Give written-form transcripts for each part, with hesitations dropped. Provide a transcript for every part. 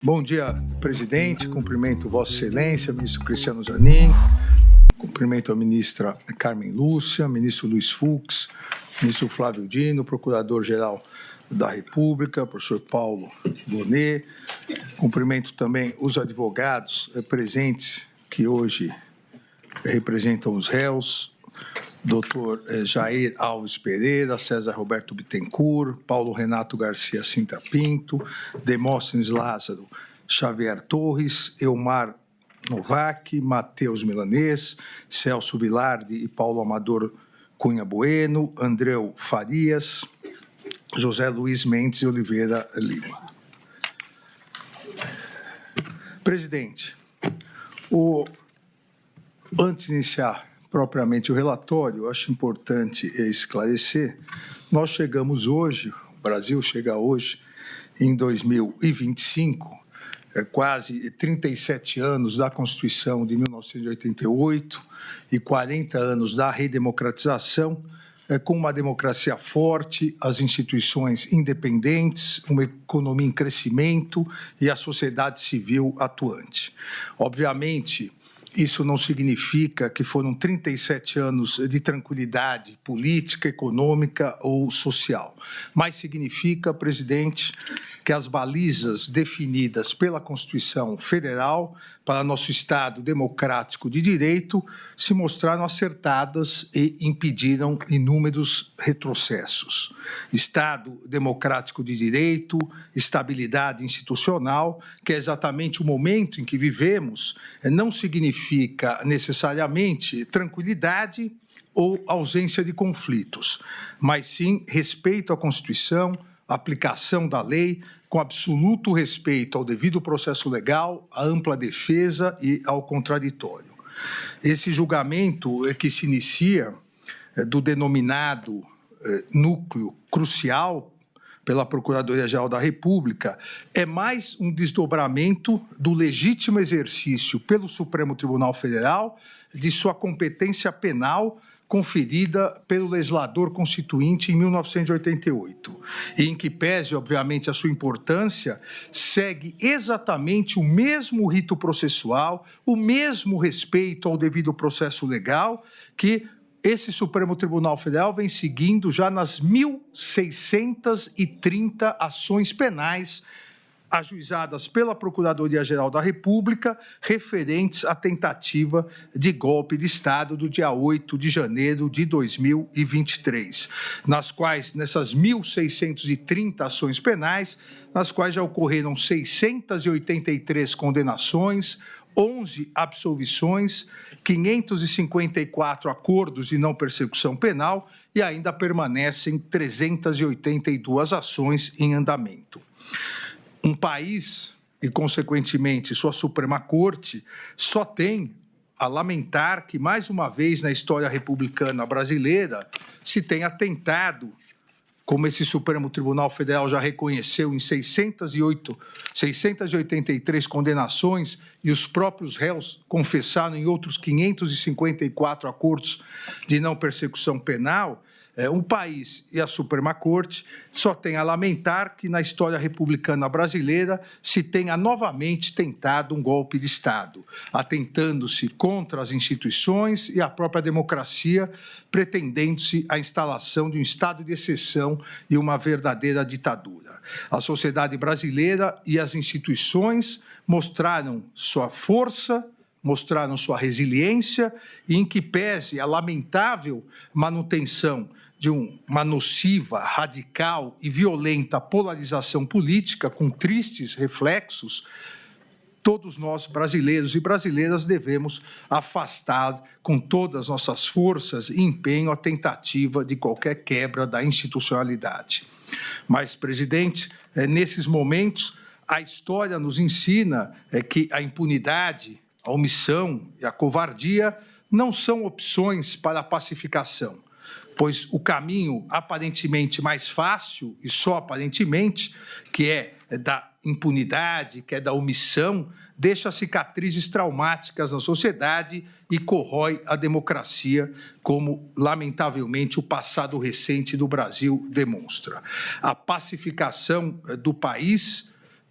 Bom dia, presidente. Cumprimento Vossa Excelência, ministro Cristiano Zanin. Cumprimento a ministra Carmen Lúcia, ministro Luiz Fux, ministro Flávio Dino, procurador-geral da República, professor Paulo Bonet. Cumprimento também os advogados presentes que hoje representam os réus, doutor Jair Alves Pereira, César Roberto Bittencourt, Paulo Renato Garcia Sintra Pinto, Demóstenes Lázaro Xavier Torres, Elmar Novak, Matheus Milanês, Celso Vilardi e Paulo Amador Cunha Bueno, Andreu Farias, José Luiz Mendes e Oliveira Lima. Presidente, antes de iniciar propriamente o relatório, eu acho importante esclarecer, nós chegamos hoje, o Brasil chega hoje, em 2025, quase 37 anos da Constituição de 1988 e 40 anos da redemocratização, com uma democracia forte, as instituições independentes, uma economia em crescimento e a sociedade civil atuante. Obviamente, isso não significa que foram 37 anos de tranquilidade política, econômica ou social, mas significa, presidente, que as balizas definidas pela Constituição Federal para nosso Estado democrático de direito se mostraram acertadas e impediram inúmeros retrocessos. Estado democrático de direito, estabilidade institucional, que é exatamente o momento em que vivemos, não significa necessariamente tranquilidade ou ausência de conflitos, mas sim respeito à Constituição, aplicação da lei, com absoluto respeito ao devido processo legal, à ampla defesa e ao contraditório. Esse julgamento que se inicia do denominado núcleo crucial pela Procuradoria-Geral da República é mais um desdobramento do legítimo exercício pelo Supremo Tribunal Federal de sua competência penal conferida pelo legislador constituinte em 1988, e em que pese, obviamente, a sua importância, segue exatamente o mesmo rito processual, o mesmo respeito ao devido processo legal que esse Supremo Tribunal Federal vem seguindo já nas 1.630 ações penais ajuizadas pela Procuradoria-Geral da República referentes à tentativa de golpe de Estado do dia 8 de janeiro de 2023, nessas 1.630 ações penais, nas quais já ocorreram 683 condenações, 11 absolvições, 554 acordos de não persecução penal e ainda permanecem 382 ações em andamento. Um país, e consequentemente sua Suprema Corte, só tem a lamentar que, mais uma vez na história republicana brasileira, se tenha tentado, como esse Supremo Tribunal Federal já reconheceu em 683 condenações, e os próprios réus confessaram em outros 554 acordos de não persecução penal, um país e a Suprema Corte só tem a lamentar que na história republicana brasileira se tenha novamente tentado um golpe de Estado, atentando-se contra as instituições e a própria democracia, pretendendo-se a instalação de um estado de exceção e uma verdadeira ditadura. A sociedade brasileira e as instituições mostraram sua força, mostraram sua resiliência e, em que pese a lamentável manutenção de uma nociva, radical e violenta polarização política com tristes reflexos, todos nós, brasileiros e brasileiras, devemos afastar com todas as nossas forças e empenho a tentativa de qualquer quebra da institucionalidade. Mas, presidente, nesses momentos, a história nos ensina que a impunidade, a omissão e a covardia não são opções para a pacificação, pois o caminho aparentemente mais fácil, e só aparentemente, que é da impunidade, que é da omissão, deixa cicatrizes traumáticas na sociedade e corrói a democracia, como, lamentavelmente, o passado recente do Brasil demonstra. A pacificação do país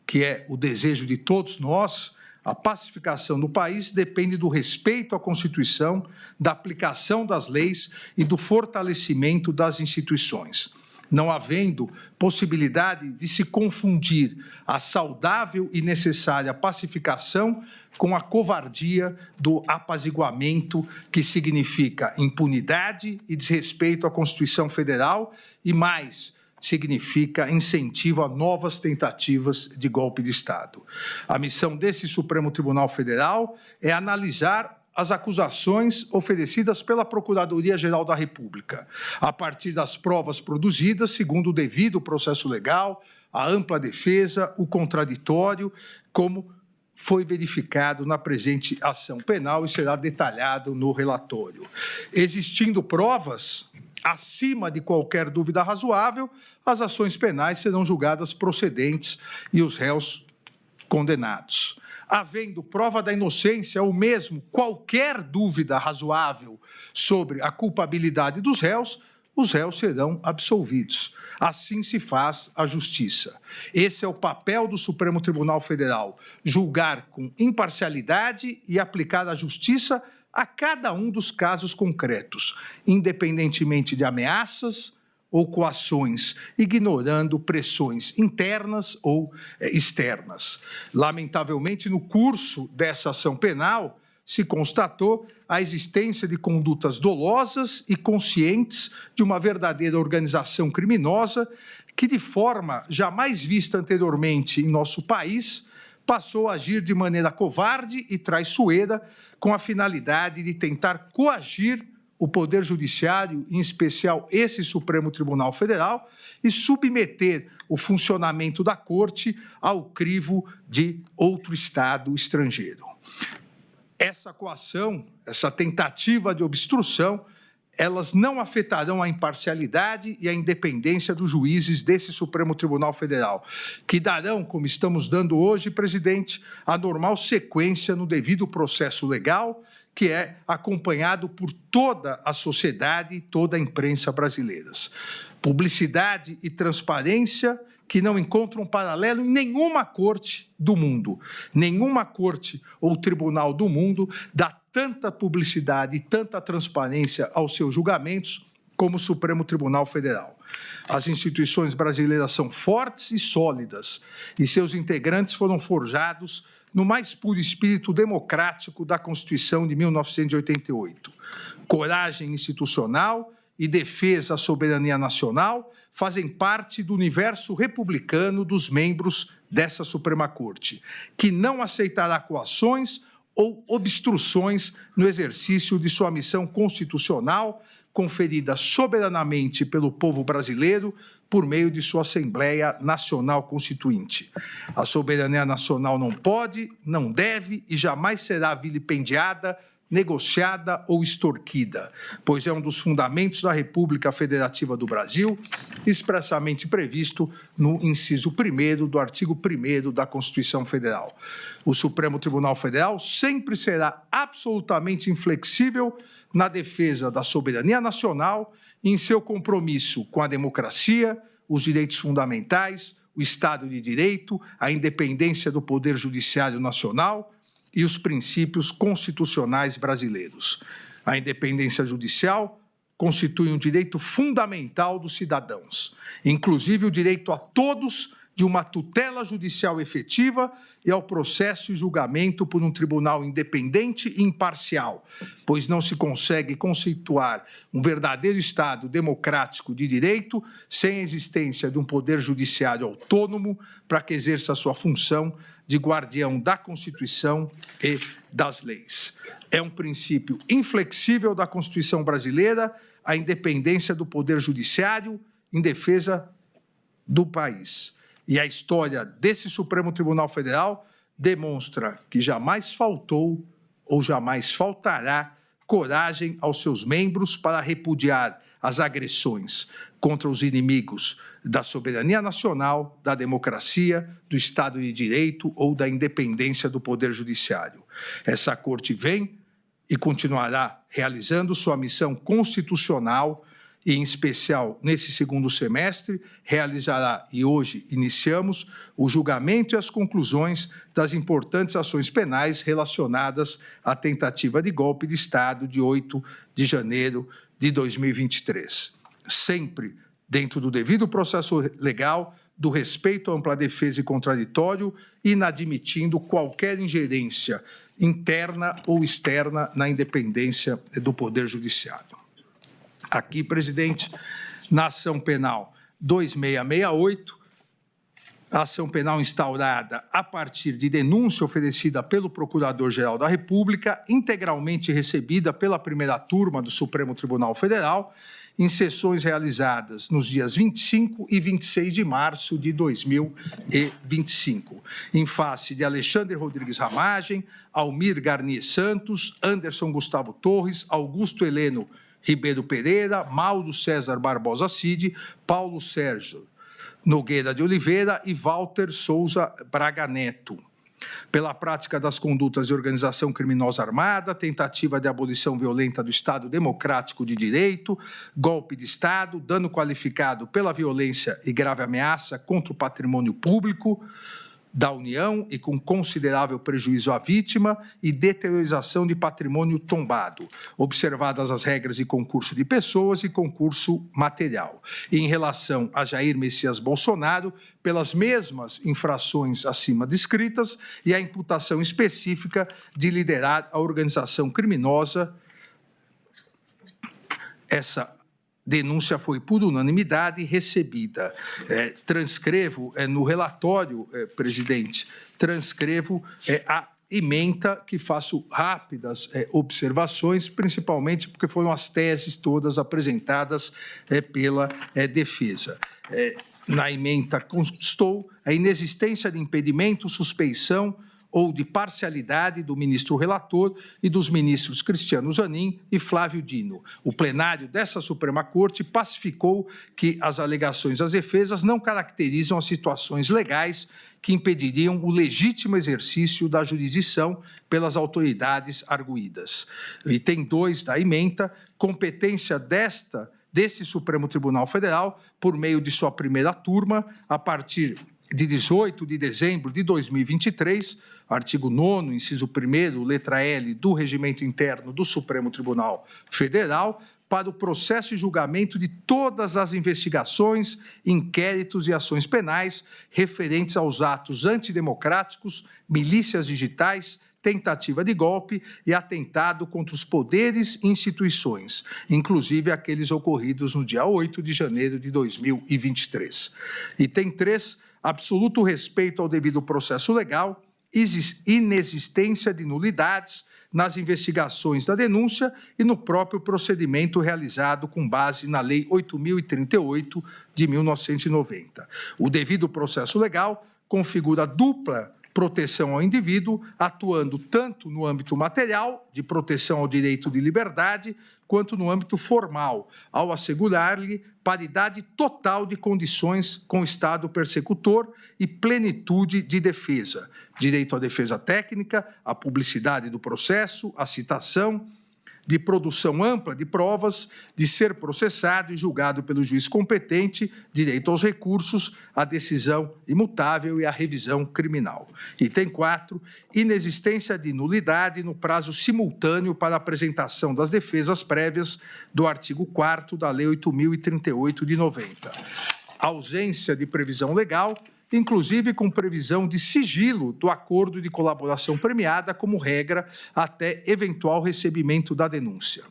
que é o desejo de todos nós, a pacificação do país depende do respeito à Constituição, da aplicação das leis e do fortalecimento das instituições. Não havendo possibilidade de se confundir a saudável e necessária pacificação com a covardia do apaziguamento, que significa impunidade e desrespeito à Constituição Federal e, mais, significa incentivo a novas tentativas de golpe de Estado. A missão desse Supremo Tribunal Federal é analisar as acusações oferecidas pela Procuradoria-Geral da República, a partir das provas produzidas, segundo o devido processo legal, a ampla defesa, o contraditório, como foi verificado na presente ação penal e será detalhado no relatório. Existindo provas, acima de qualquer dúvida razoável, as ações penais serão julgadas procedentes e os réus condenados. Havendo prova da inocência ou mesmo qualquer dúvida razoável sobre a culpabilidade dos réus, os réus serão absolvidos. Assim se faz a justiça. Esse é o papel do Supremo Tribunal Federal, julgar com imparcialidade e aplicar a justiça a cada um dos casos concretos, independentemente de ameaças ou coações, ignorando pressões internas ou externas. Lamentavelmente, no curso dessa ação penal, se constatou a existência de condutas dolosas e conscientes de uma verdadeira organização criminosa que, de forma jamais vista anteriormente em nosso país, passou a agir de maneira covarde e traiçoeira com a finalidade de tentar coagir o Poder Judiciário, em especial esse Supremo Tribunal Federal, e submeter o funcionamento da Corte ao crivo de outro Estado estrangeiro. Essa coação, essa tentativa de obstrução, elas não afetarão a imparcialidade e a independência dos juízes desse Supremo Tribunal Federal, que darão, como estamos dando hoje, presidente, a normal sequência no devido processo legal, que é acompanhado por toda a sociedade e toda a imprensa brasileiras. Publicidade e transparência que não encontram paralelo em nenhuma corte do mundo. Nenhuma corte ou tribunal do mundo dá tanta publicidade e tanta transparência aos seus julgamentos como o Supremo Tribunal Federal. As instituições brasileiras são fortes e sólidas, e seus integrantes foram forjados no mais puro espírito democrático da Constituição de 1988. Coragem institucional e defesa à soberania nacional fazem parte do universo republicano dos membros dessa Suprema Corte, que não aceitará coações ou obstruções no exercício de sua missão constitucional, conferida soberanamente pelo povo brasileiro por meio de sua Assembleia Nacional Constituinte. A soberania nacional não pode, não deve e jamais será vilipendiada, negociada ou extorquida, pois é um dos fundamentos da República Federativa do Brasil, expressamente previsto no inciso 1º do artigo 1º da Constituição Federal. O Supremo Tribunal Federal sempre será absolutamente inflexível na defesa da soberania nacional e em seu compromisso com a democracia, os direitos fundamentais, o Estado de Direito, a independência do Poder Judiciário Nacional e os princípios constitucionais brasileiros. A independência judicial constitui um direito fundamental dos cidadãos, inclusive o direito a todos de uma tutela judicial efetiva e ao processo e julgamento por um tribunal independente e imparcial, pois não se consegue conceituar um verdadeiro Estado democrático de direito sem a existência de um poder judiciário autônomo para que exerça a sua função de guardião da Constituição e das leis. É um princípio inflexível da Constituição brasileira a independência do Poder Judiciário em defesa do país. E a história desse Supremo Tribunal Federal demonstra que jamais faltou ou jamais faltará coragem aos seus membros para repudiar as agressões contra os inimigos da soberania nacional, da democracia, do Estado de Direito ou da independência do Poder Judiciário. Essa Corte vem e continuará realizando sua missão constitucional e, em especial, nesse segundo semestre, realizará, e hoje iniciamos, o julgamento e as conclusões das importantes ações penais relacionadas à tentativa de golpe de Estado de 8 de janeiro de 2023. Sempre dentro do devido processo legal, do respeito à ampla defesa e contraditório, inadmitindo qualquer ingerência interna ou externa na independência do Poder Judiciário. Aqui, presidente, na ação penal 2668, a ação penal instaurada a partir de denúncia oferecida pelo Procurador-Geral da República, integralmente recebida pela primeira turma do Supremo Tribunal Federal, em sessões realizadas nos dias 25 e 26 de março de 2025, em face de Alexandre Rodrigues Ramagem, Almir Garnier Santos, Anderson Gustavo Torres, Augusto Heleno Ribeiro Pereira, Mauro César Barbosa Cid, Paulo Sérgio Nogueira de Oliveira e Walter Souza Braga Neto, pela prática das condutas de organização criminosa armada, tentativa de abolição violenta do Estado Democrático de Direito, golpe de Estado, dano qualificado pela violência e grave ameaça contra o patrimônio público da União e com considerável prejuízo à vítima e deteriorização de patrimônio tombado, observadas as regras de concurso de pessoas e concurso material. E em relação a Jair Messias Bolsonaro, pelas mesmas infrações acima descritas e a imputação específica de liderar a organização criminosa. Essa denúncia foi por unanimidade recebida. Transcrevo no relatório, presidente, transcrevo a ementa que faço rápidas observações, principalmente porque foram as teses todas apresentadas pela defesa. Na ementa constou a inexistência de impedimento, suspeição ou de parcialidade do ministro relator e dos ministros Cristiano Zanin e Flávio Dino. O plenário dessa Suprema Corte pacificou que as alegações das defesas não caracterizam as situações legais que impediriam o legítimo exercício da jurisdição pelas autoridades arguidas. Item 2 da ementa, competência deste Supremo Tribunal Federal, por meio de sua primeira turma, a partir de 18 de dezembro de 2023, artigo 9º, inciso 1º, letra L do Regimento Interno do Supremo Tribunal Federal, para o processo e julgamento de todas as investigações, inquéritos e ações penais referentes aos atos antidemocráticos, milícias digitais, tentativa de golpe e atentado contra os poderes e instituições, inclusive aqueles ocorridos no dia 8 de janeiro de 2023. Item 3, absoluto respeito ao devido processo legal, inexistência de nulidades nas investigações da denúncia e no próprio procedimento realizado com base na Lei 8.038 de 1990. O devido processo legal configura dupla proteção ao indivíduo, atuando tanto no âmbito material, de proteção ao direito de liberdade, quanto no âmbito formal, ao assegurar-lhe paridade total de condições com o Estado persecutor e plenitude de defesa, direito à defesa técnica, à publicidade do processo, à citação, de produção ampla de provas, de ser processado e julgado pelo juiz competente, direito aos recursos, à decisão imutável e à revisão criminal. Item 4, inexistência de nulidade no prazo simultâneo para a apresentação das defesas prévias do artigo 4º da Lei 8.038 de 90. Ausência de previsão legal, inclusive com previsão de sigilo do acordo de colaboração premiada como regra até eventual recebimento da denúncia.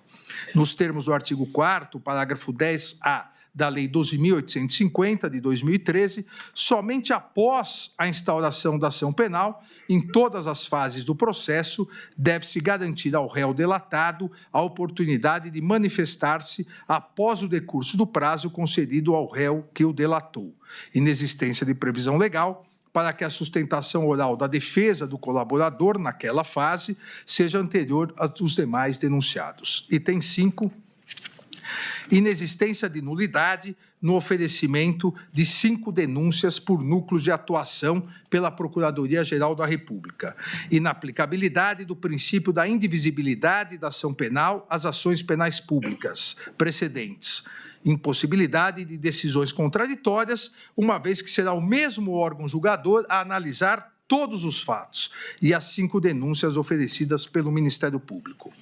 Nos termos do artigo 4º, parágrafo 10A da Lei 12.850, de 2013, somente após a instauração da ação penal, em todas as fases do processo, deve-se garantir ao réu delatado a oportunidade de manifestar-se após o decurso do prazo concedido ao réu que o delatou. Inexistência de previsão legal para que a sustentação oral da defesa do colaborador naquela fase seja anterior à dos demais denunciados. Item 5. Inexistência de nulidade no oferecimento de 5 denúncias por núcleos de atuação pela Procuradoria-Geral da República. Inaplicabilidade do princípio da indivisibilidade da ação penal às ações penais públicas precedentes. impossibilidade de decisões contraditórias, uma vez que será o mesmo órgão julgador a analisar todos os fatos e as 5 denúncias oferecidas pelo Ministério Público.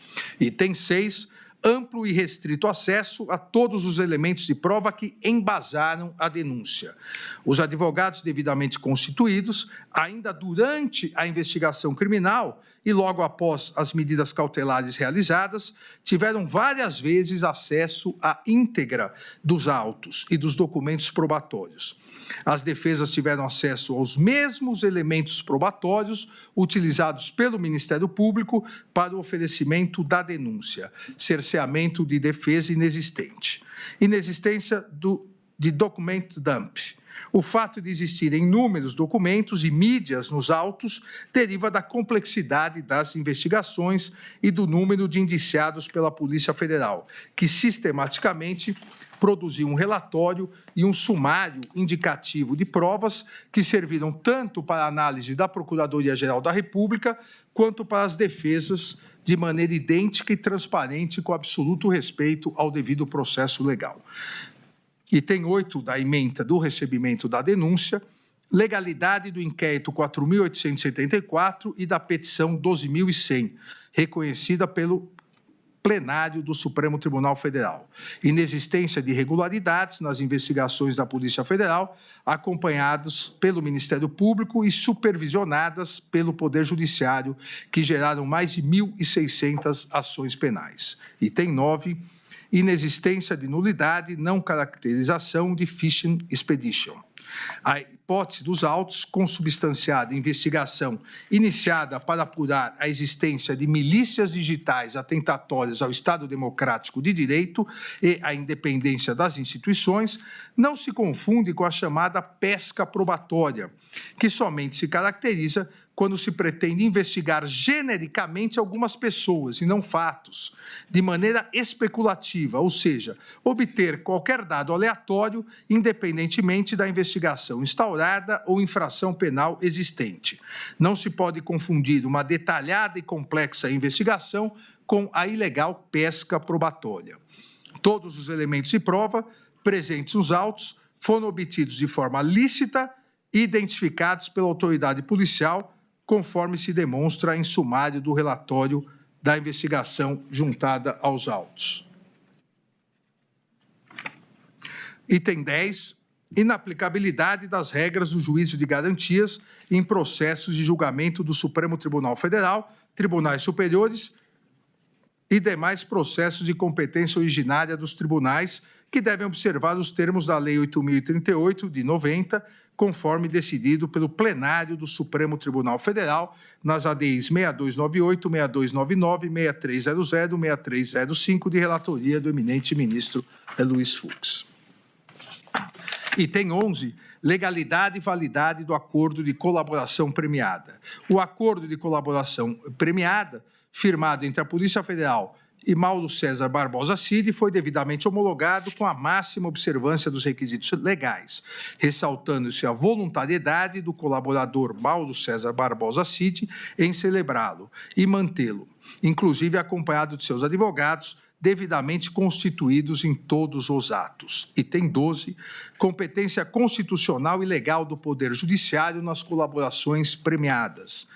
Item 6, amplo e restrito acesso a todos os elementos de prova que embasaram a denúncia. Os advogados devidamente constituídos, ainda durante a investigação criminal e logo após as medidas cautelares realizadas, tiveram várias vezes acesso à íntegra dos autos e dos documentos probatórios. As defesas tiveram acesso aos mesmos elementos probatórios utilizados pelo Ministério Público para o oferecimento da denúncia, cerceamento de defesa inexistente, inexistência de document dump. O fato de existirem inúmeros documentos e mídias nos autos deriva da complexidade das investigações e do número de indiciados pela Polícia Federal, que sistematicamente produziu um relatório e um sumário indicativo de provas que serviram tanto para a análise da Procuradoria-Geral da República quanto para as defesas de maneira idêntica e transparente, com absoluto respeito ao devido processo legal. Item 8 da ementa do recebimento da denúncia, legalidade do inquérito 4.874 e da petição 12.100, reconhecida pelo plenário do Supremo Tribunal Federal. Inexistência de irregularidades nas investigações da Polícia Federal, acompanhadas pelo Ministério Público e supervisionadas pelo Poder Judiciário, que geraram mais de 1.600 ações penais. Item 9, inexistência de nulidade, não caracterização de fishing expedition. A hipótese dos autos, consubstanciada em investigação iniciada para apurar a existência de milícias digitais atentatórias ao Estado Democrático de Direito e à independência das instituições, não se confunde com a chamada pesca probatória, que somente se caracteriza quando se pretende investigar genericamente algumas pessoas e não fatos, de maneira especulativa, ou seja, obter qualquer dado aleatório, independentemente da investigação instaurada ou infração penal existente. Não se pode confundir uma detalhada e complexa investigação com a ilegal pesca probatória. Todos os elementos de prova presentes nos autos foram obtidos de forma lícita e identificados pela autoridade policial, conforme se demonstra em sumário do relatório da investigação juntada aos autos. Item 10, inaplicabilidade das regras do juízo de garantias em processos de julgamento do Supremo Tribunal Federal, tribunais superiores e demais processos de competência originária dos tribunais, que devem observar os termos da Lei 8.038, de 90, conforme decidido pelo plenário do Supremo Tribunal Federal, nas ADIs 6298, 6299, 6300, 6305, de relatoria do eminente ministro Luiz Fux. Item 11, legalidade e validade do acordo de colaboração premiada. O acordo de colaboração premiada, firmado entre a Polícia Federal e Mauro César Barbosa Cid, foi devidamente homologado com a máxima observância dos requisitos legais, ressaltando-se a voluntariedade do colaborador Mauro César Barbosa Cid em celebrá-lo e mantê-lo, inclusive acompanhado de seus advogados, devidamente constituídos em todos os atos. Item 12, competência constitucional e legal do Poder Judiciário nas colaborações premiadas.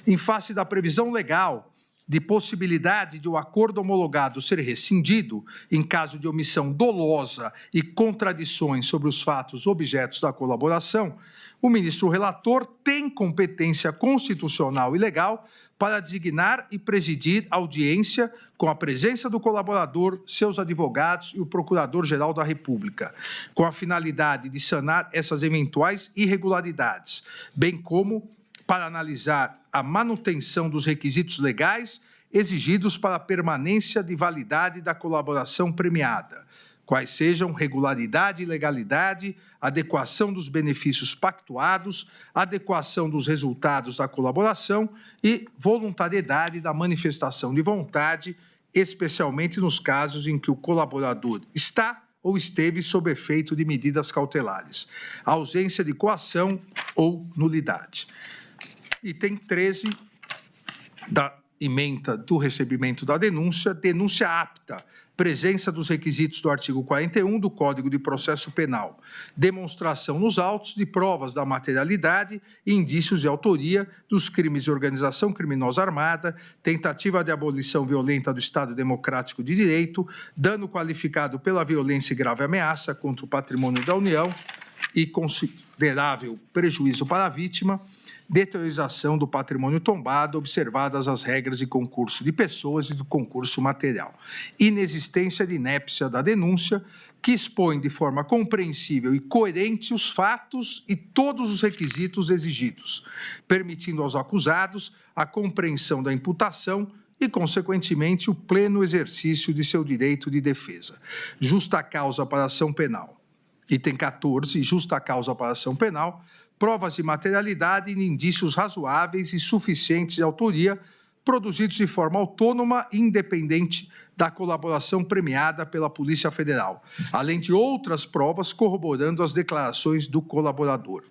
Em face da previsão legal de possibilidade de o acordo homologado ser rescindido em caso de omissão dolosa e contradições sobre os fatos objetos da colaboração, o ministro relator tem competência constitucional e legal para designar e presidir audiência com a presença do colaborador, seus advogados e o Procurador-Geral da República, com a finalidade de sanar essas eventuais irregularidades, bem como para analisar a manutenção dos requisitos legais exigidos para a permanência de validade da colaboração premiada, quais sejam regularidade e legalidade, adequação dos benefícios pactuados, adequação dos resultados da colaboração e voluntariedade da manifestação de vontade, especialmente nos casos em que o colaborador está ou esteve sob efeito de medidas cautelares, ausência de coação ou nulidade. Item 13 da ementa do recebimento da denúncia, denúncia apta, presença dos requisitos do artigo 41 do Código de Processo Penal, demonstração nos autos de provas da materialidade e indícios de autoria dos crimes de organização criminosa armada, tentativa de abolição violenta do Estado Democrático de Direito, dano qualificado pela violência e grave ameaça contra o patrimônio da União e considerável prejuízo para a vítima, deteriorização do patrimônio tombado, observadas as regras de concurso de pessoas e do concurso material. Inexistência de inépcia da denúncia, que expõe de forma compreensível e coerente os fatos e todos os requisitos exigidos, permitindo aos acusados a compreensão da imputação e, consequentemente, o pleno exercício de seu direito de defesa. Justa causa para ação penal. Item 14, justa causa para ação penal, provas de materialidade e indícios razoáveis e suficientes de autoria, produzidos de forma autônoma e independente da colaboração premiada pela Polícia Federal, além de outras provas corroborando as declarações do colaborador.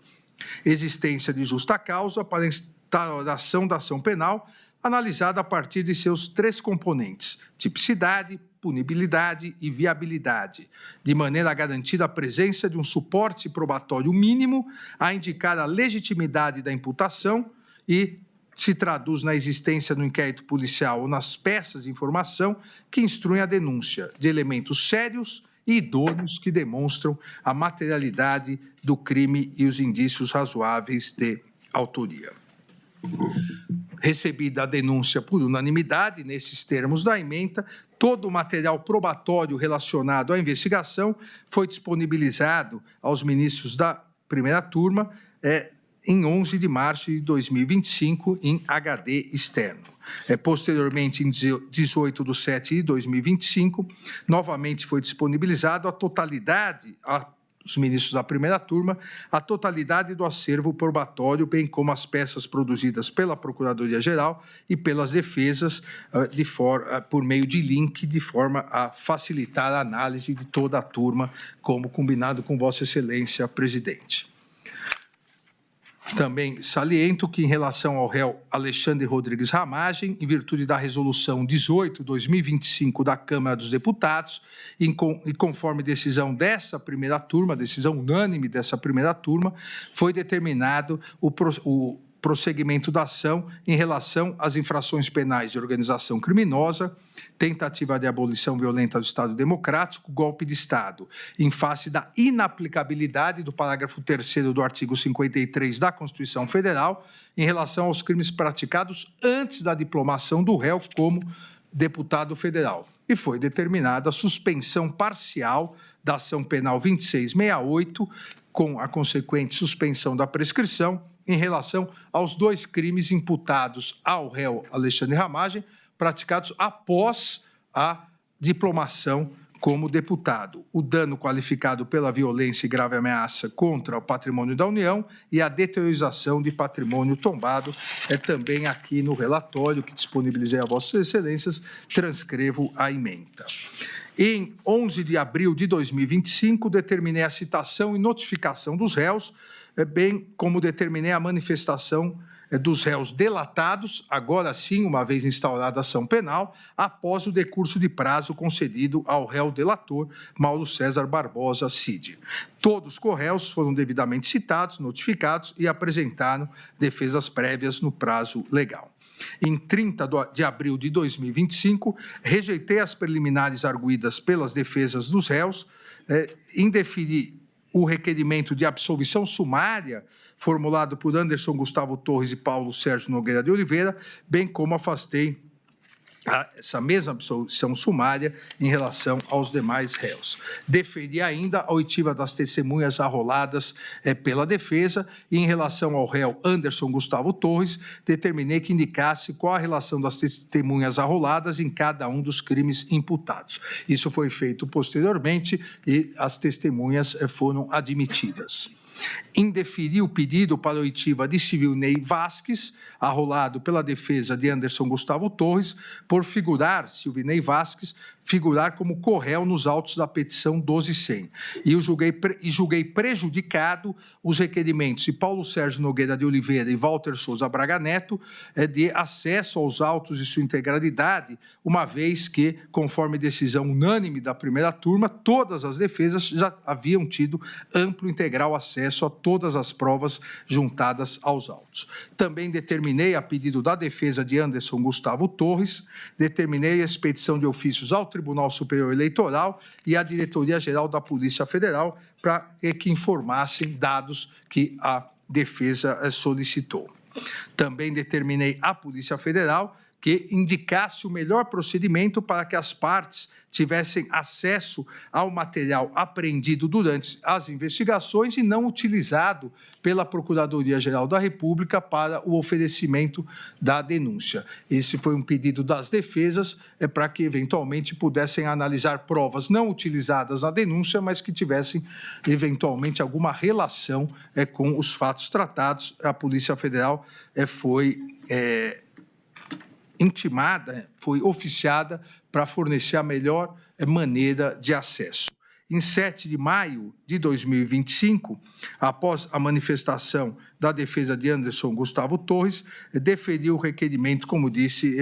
Existência de justa causa para instauração da ação penal, analisada a partir de seus 3 componentes: tipicidade, punibilidade e viabilidade, de maneira a garantir a presença de um suporte probatório mínimo a indicar a legitimidade da imputação e se traduz na existência no inquérito policial ou nas peças de informação que instruem a denúncia de elementos sérios e idôneos que demonstram a materialidade do crime e os indícios razoáveis de autoria. Recebida a denúncia por unanimidade, nesses termos da ementa, todo o material probatório relacionado à investigação foi disponibilizado aos ministros da primeira turma em 11 de março de 2025, em HD externo. Posteriormente, em 18 de 7 de 2025, novamente foi disponibilizado a totalidade, os ministros da primeira turma, a totalidade do acervo probatório, bem como as peças produzidas pela Procuradoria-Geral e pelas defesas por meio de link, de forma a facilitar a análise de toda a turma, como combinado com Vossa Excelência, presidente. Também saliento que, em relação ao réu Alexandre Rodrigues Ramagem, em virtude da Resolução 18/2025 da Câmara dos Deputados, e conforme decisão dessa primeira turma, decisão unânime dessa primeira turma, foi determinado o prosseguimento da ação em relação às infrações penais de organização criminosa, tentativa de abolição violenta do Estado Democrático, golpe de Estado, em face da inaplicabilidade do parágrafo 3º do artigo 53 da Constituição Federal, em relação aos crimes praticados antes da diplomação do réu como deputado federal. E foi determinada a suspensão parcial da ação penal 2668, com a consequente suspensão da prescrição, em relação aos 2 crimes imputados ao réu Alexandre Ramagem, praticados após a diplomação como deputado: o dano qualificado pela violência e grave ameaça contra o patrimônio da União e a deteriorização de patrimônio tombado. Também aqui no relatório que disponibilizei a Vossas Excelências, transcrevo a ementa. Em 11 de abril de 2025, determinei a citação e notificação dos réus, bem como determinei a manifestação dos réus delatados, agora sim, uma vez instaurada a ação penal, após o decurso de prazo concedido ao réu delator, Mauro César Barbosa Cid. Todos os corréus foram devidamente citados, notificados e apresentaram defesas prévias no prazo legal. Em 30 de abril de 2025, rejeitei as preliminares arguidas pelas defesas dos réus, indeferi o requerimento de absolvição sumária formulado por Anderson Gustavo Torres e Paulo Sérgio Nogueira de Oliveira, bem como afastei essa mesma absolvição sumária em relação aos demais réus. Deferi ainda a oitiva das testemunhas arroladas pela defesa e, em relação ao réu Anderson Gustavo Torres, determinei que indicasse qual a relação das testemunhas arroladas em cada um dos crimes imputados. Isso foi feito posteriormente e as testemunhas foram admitidas. Indeferiu o pedido para a oitiva de Silvinei Vasques, arrolado pela defesa de Anderson Gustavo Torres, por Silvinei Vasques, figurar como corréu nos autos da petição 1200. E julguei prejudicado os requerimentos de Paulo Sérgio Nogueira de Oliveira e Walter Souza Braga Neto de acesso aos autos e sua integralidade, uma vez que, conforme decisão unânime da primeira turma, todas as defesas já haviam tido amplo e integral acesso a todas as provas juntadas aos autos. Também determinei, a pedido da defesa de Anderson Gustavo Torres, determinei a expedição de ofícios ao Tribunal Superior Eleitoral e à Diretoria-Geral da Polícia Federal para que informassem dados que a defesa solicitou. Também determinei à Polícia Federal que indicasse o melhor procedimento para que as partes tivessem acesso ao material apreendido durante as investigações e não utilizado pela Procuradoria-Geral da República para o oferecimento da denúncia. Esse foi um pedido das defesas para que, eventualmente, pudessem analisar provas não utilizadas na denúncia, mas que tivessem, eventualmente, alguma relação com os fatos tratados. A Polícia Federal foi intimada, foi oficiada para fornecer a melhor maneira de acesso. Em 7 de maio de 2025, após a manifestação da defesa de Anderson Gustavo Torres, deferi o requerimento, como disse,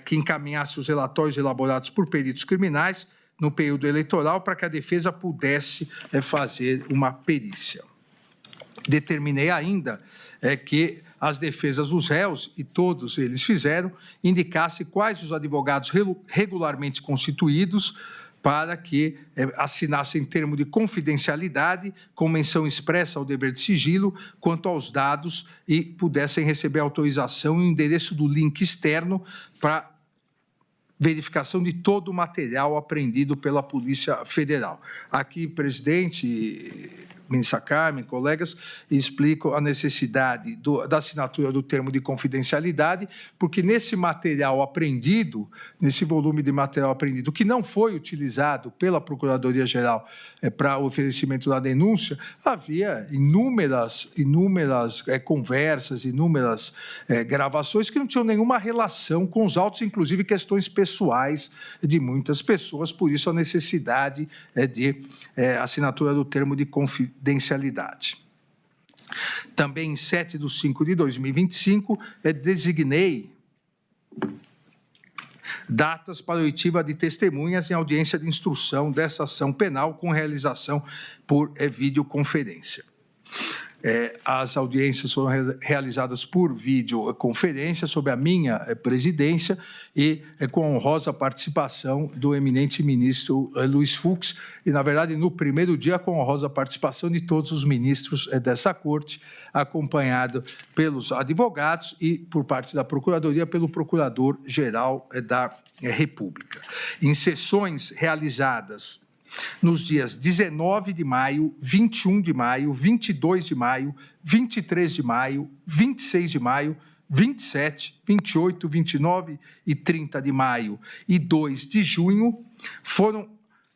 que encaminhasse os relatórios elaborados por peritos criminais no período eleitoral para que a defesa pudesse fazer uma perícia. Determinei ainda que as defesas dos réus, e todos eles fizeram, indicasse quais os advogados regularmente constituídos para que assinassem termo de confidencialidade com menção expressa ao dever de sigilo quanto aos dados e pudessem receber autorização e o endereço do link externo para verificação de todo o material apreendido pela Polícia Federal. Aqui, presidente, ministra Carmen, colegas, explico a necessidade da assinatura do termo de confidencialidade, porque nesse material apreendido, nesse volume de material apreendido, que não foi utilizado pela Procuradoria-Geral para o oferecimento da denúncia, havia inúmeras conversas, inúmeras gravações que não tinham nenhuma relação com os autos, inclusive questões pessoais de muitas pessoas, por isso a necessidade de assinatura do termo de confidencialidade. Também em 7/5/2025, designei datas para oitiva de testemunhas em audiência de instrução dessa ação penal com realização por videoconferência. As audiências foram realizadas por videoconferência sob a minha presidência e com a honrosa participação do eminente ministro Luiz Fux e, na verdade, no primeiro dia com a honrosa participação de todos os ministros dessa corte, acompanhado pelos advogados e, por parte da Procuradoria, pelo Procurador-Geral da República. Em sessões realizadas nos dias 19 de maio, 21 de maio, 22 de maio, 23 de maio, 26 de maio, 27, 28, 29 e 30 de maio e 2 de junho, foram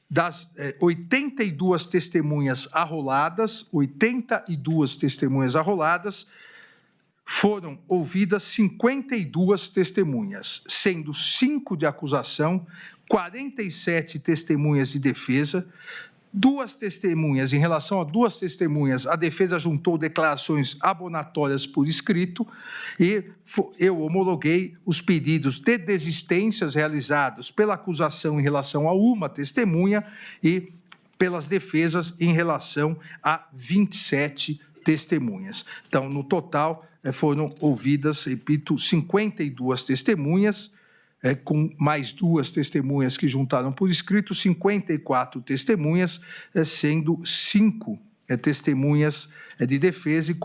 das 82 testemunhas arroladas, foram ouvidas 52 testemunhas, sendo 5 de acusação, 47 testemunhas de defesa, 2 testemunhas, em relação a 2 testemunhas, a defesa juntou declarações abonatórias por escrito e eu homologuei os pedidos de desistências realizados pela acusação em relação a uma testemunha e pelas defesas em relação a 27 testemunhas. Então, no total, foram ouvidas, repito, 52 testemunhas, com mais 2 testemunhas que juntaram por escrito, 54 testemunhas, sendo 5 testemunhas de defesa e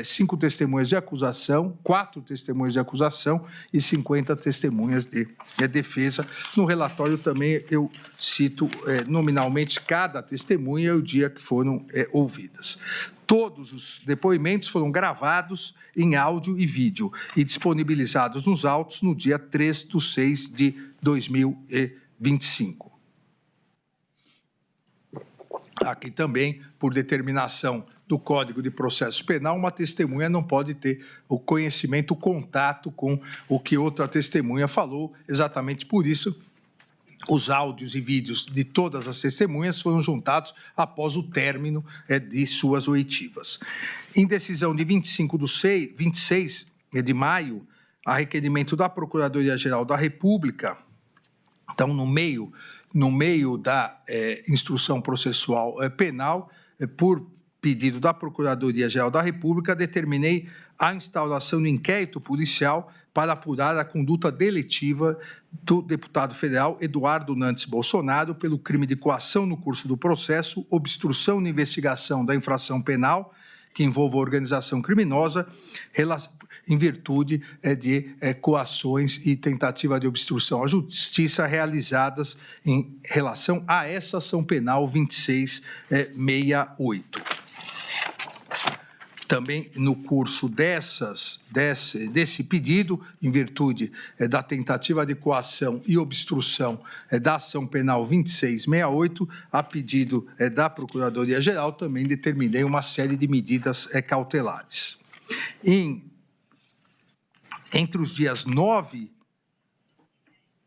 5 testemunhas de acusação, 4 testemunhas de acusação e 50 testemunhas de defesa. No relatório também eu cito nominalmente cada testemunha e o dia que foram ouvidas. Todos os depoimentos foram gravados em áudio e vídeo e disponibilizados nos autos no dia 3/6/2025. Aqui também, por determinação do Código de Processo Penal, uma testemunha não pode ter o conhecimento, o contato com o que outra testemunha falou. Exatamente por isso, os áudios e vídeos de todas as testemunhas foram juntados após o término de suas oitivas. Em decisão de 26 de maio, a requerimento da Procuradoria-Geral da República, então, no meio da instrução processual penal, por pedido da Procuradoria-Geral da República, determinei a instauração de inquérito policial para apurar a conduta deletiva do deputado federal Eduardo Nantes Bolsonaro pelo crime de coação no curso do processo, obstrução na investigação da infração penal que envolva organização criminosa, em virtude de coações e tentativa de obstrução à justiça realizadas em relação a essa ação penal 2668. Também no curso desse pedido, em virtude da tentativa de coação e obstrução da ação penal 2668, a pedido da Procuradoria-Geral, também determinei uma série de medidas cautelares. Entre os dias 9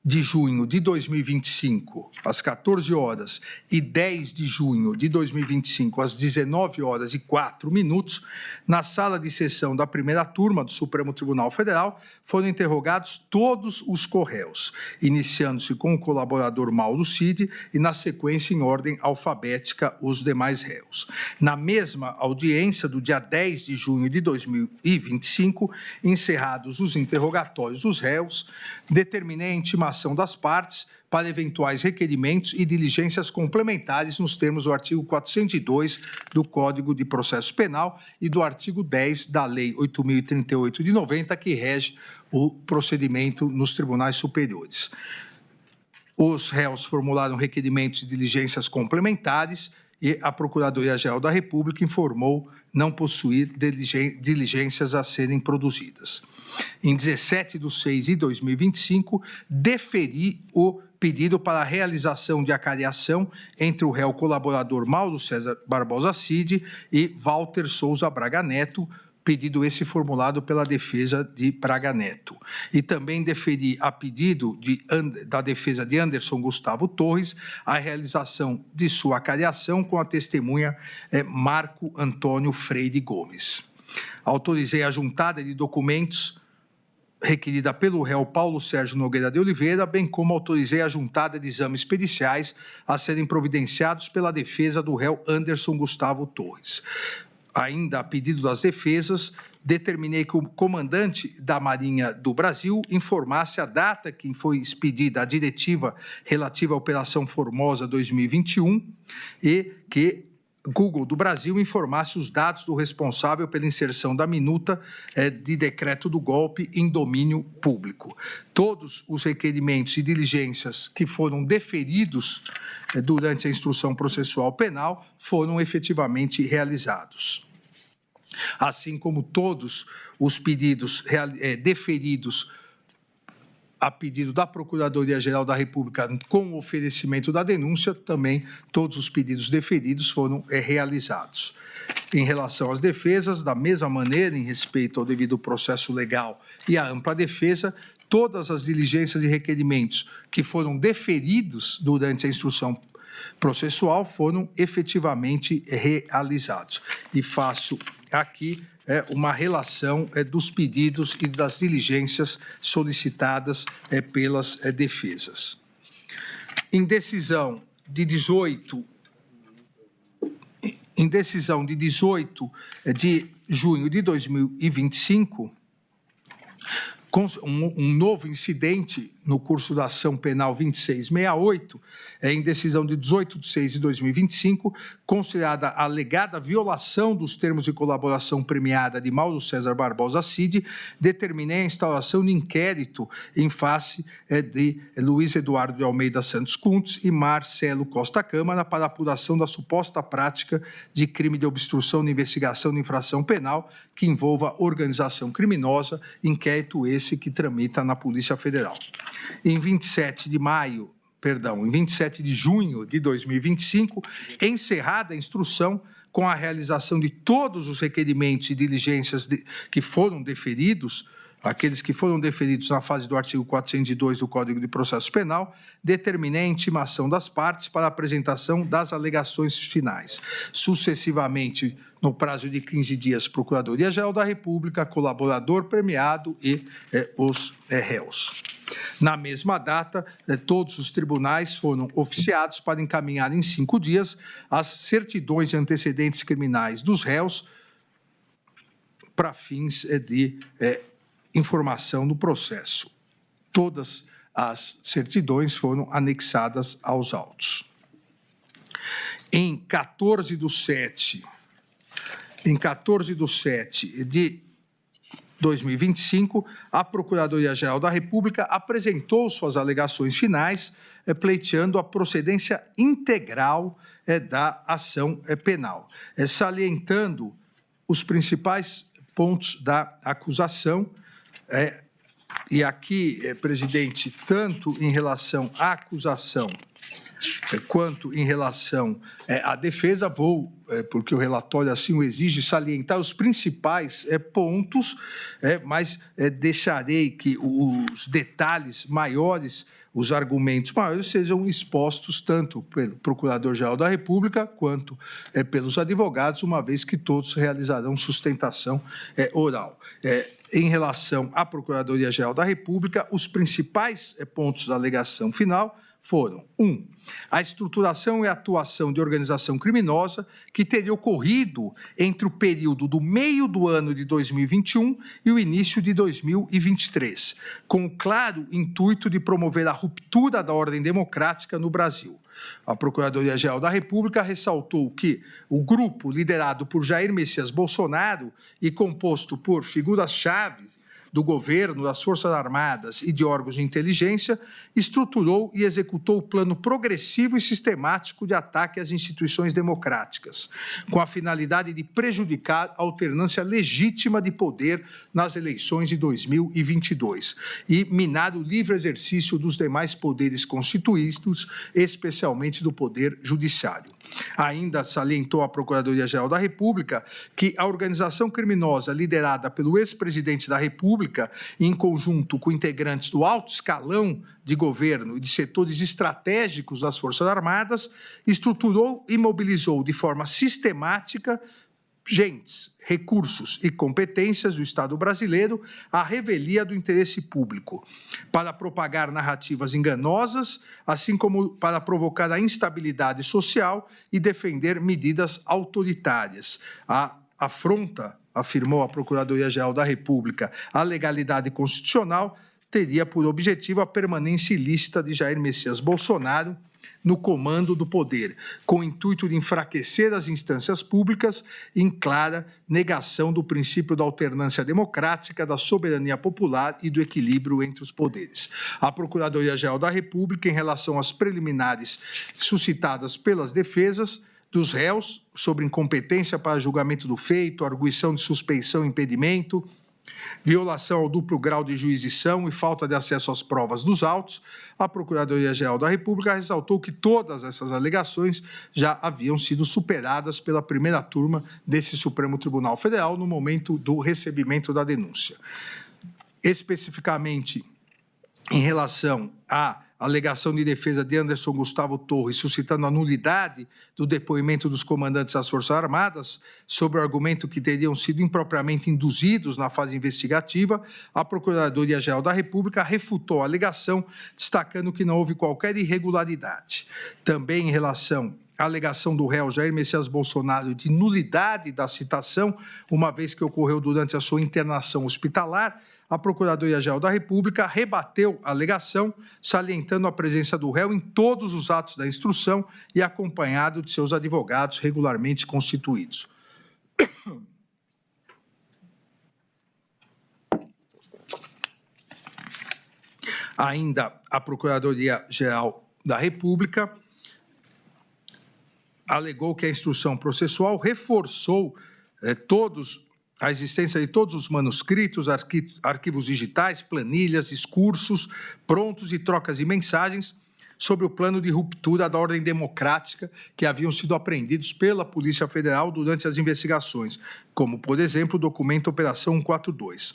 de junho de 2025, às 14 horas, e 10 de junho de 2025, às 19 horas e 4 minutos, na sala de sessão da primeira turma do Supremo Tribunal Federal, foram interrogados todos os corréus, iniciando-se com o colaborador Mauro Cid e, na sequência, em ordem alfabética, os demais réus. Na mesma audiência do dia 10 de junho de 2025, encerrados os interrogatórios dos réus, determinei a intimação das partes para eventuais requerimentos e diligências complementares nos termos do artigo 402 do Código de Processo Penal e do artigo 10 da Lei 8.038 de 90, que rege o procedimento nos tribunais superiores. Os réus formularam requerimentos e diligências complementares e a Procuradoria-Geral da República informou não possuir diligências a serem produzidas. Em 17 de 6 de 2025, deferi o pedido para a realização de acariação entre o réu colaborador Mauro César Barbosa Cid e Walter Souza Braga Neto, pedido esse formulado pela defesa de Braga Neto. E também deferi a pedido da defesa de Anderson Gustavo Torres a realização de sua acariação com a testemunha Marco Antônio Freire Gomes. Autorizei a juntada de documentos requerida pelo réu Paulo Sérgio Nogueira de Oliveira, bem como autorizei a juntada de exames periciais a serem providenciados pela defesa do réu Anderson Gustavo Torres. Ainda a pedido das defesas, determinei que o comandante da Marinha do Brasil informasse a data que foi expedida a diretiva relativa à Operação Formosa 2021 e que Google do Brasil informasse os dados do responsável pela inserção da minuta de decreto do golpe em domínio público. Todos os requerimentos e diligências que foram deferidos durante a instrução processual penal foram efetivamente realizados. Assim como todos os pedidos deferidos a pedido da Procuradoria-Geral da República com o oferecimento da denúncia, também todos os pedidos deferidos foram realizados. Em relação às defesas, da mesma maneira, em respeito ao devido processo legal e à ampla defesa, todas as diligências e requerimentos que foram deferidos durante a instrução processual foram efetivamente realizados. E faço aqui uma relação dos pedidos e das diligências solicitadas pelas defesas. Em decisão de 18 de junho de 2025, um novo incidente no curso da ação penal 2668, em decisão de 18 de 6 de 2025, considerada a alegada violação dos termos de colaboração premiada de Mauro César Barbosa Cid, determinei a instauração de inquérito em face de Luiz Eduardo de Almeida Santos Kuntz e Marcelo Costa Câmara para apuração da suposta prática de crime de obstrução de investigação de infração penal que envolva organização criminosa, inquérito esse que tramita na Polícia Federal. Em 27 de maio em 27 de junho de 2025, encerrada a instrução com a realização de todos os requerimentos e diligências que foram deferidos, aqueles que foram deferidos na fase do artigo 402 do Código de Processo Penal, determinei a intimação das partes para a apresentação das alegações finais. Sucessivamente, no prazo de 15 dias, Procuradoria-Geral da República, colaborador premiado e os réus. Na mesma data, todos os tribunais foram oficiados para encaminhar em 5 dias as certidões de antecedentes criminais dos réus para fins de informação do processo. Todas as certidões foram anexadas aos autos. Em 14 de 7 de 2025, a Procuradoria-Geral da República apresentou suas alegações finais, pleiteando a procedência integral da ação penal, salientando os principais pontos da acusação. E aqui, presidente, tanto em relação à acusação quanto em relação à defesa, porque o relatório assim o exige, salientar os principais pontos, mas deixarei que os detalhes maiores, os argumentos maiores, sejam expostos tanto pelo Procurador-Geral da República quanto pelos advogados, uma vez que todos realizarão sustentação oral. Em relação à Procuradoria-Geral da República, os principais pontos da alegação final foram: 1. A estruturação e atuação de organização criminosa que teria ocorrido entre o período do meio do ano de 2021 e o início de 2023, com o claro intuito de promover a ruptura da ordem democrática no Brasil. A Procuradoria-Geral da República ressaltou que o grupo liderado por Jair Messias Bolsonaro e composto por figuras-chave do governo, das Forças Armadas e de órgãos de inteligência, estruturou e executou o plano progressivo e sistemático de ataque às instituições democráticas, com a finalidade de prejudicar a alternância legítima de poder nas eleições de 2022 e minar o livre exercício dos demais poderes constituídos, especialmente do Poder Judiciário. Ainda salientou a Procuradoria-Geral da República que a organização criminosa liderada pelo ex-presidente da República, em conjunto com integrantes do alto escalão de governo e de setores estratégicos das Forças Armadas, estruturou e mobilizou de forma sistemática gentes, recursos e competências do Estado brasileiro à revelia do interesse público, para propagar narrativas enganosas, assim como para provocar a instabilidade social e defender medidas autoritárias. A afronta, afirmou a Procuradoria-Geral da República, à legalidade constitucional teria por objetivo a permanência ilícita de Jair Messias Bolsonaro no comando do poder, com o intuito de enfraquecer as instâncias públicas em clara negação do princípio da alternância democrática, da soberania popular e do equilíbrio entre os poderes. A Procuradoria-Geral da República, em relação às preliminares suscitadas pelas defesas dos réus sobre incompetência para julgamento do feito, arguição de suspeição e impedimento, violação ao duplo grau de jurisdição e falta de acesso às provas dos autos, a Procuradoria-Geral da República ressaltou que todas essas alegações já haviam sido superadas pela primeira turma desse Supremo Tribunal Federal no momento do recebimento da denúncia. Especificamente, em relação à alegação de defesa de Anderson Gustavo Torres, suscitando a nulidade do depoimento dos comandantes das Forças Armadas, sobre o argumento que teriam sido impropriamente induzidos na fase investigativa, a Procuradoria-Geral da República refutou a alegação, destacando que não houve qualquer irregularidade. Também em relação à alegação do réu Jair Messias Bolsonaro de nulidade da citação, uma vez que ocorreu durante a sua internação hospitalar, a Procuradoria-Geral da República rebateu a alegação, salientando a presença do réu em todos os atos da instrução e acompanhado de seus advogados regularmente constituídos. Ainda a Procuradoria-Geral da República alegou que a instrução processual reforçou a existência de todos os manuscritos, arquivos digitais, planilhas, discursos prontos e trocas de mensagens sobre o plano de ruptura da ordem democrática que haviam sido apreendidos pela Polícia Federal durante as investigações, como, por exemplo, o documento Operação 142.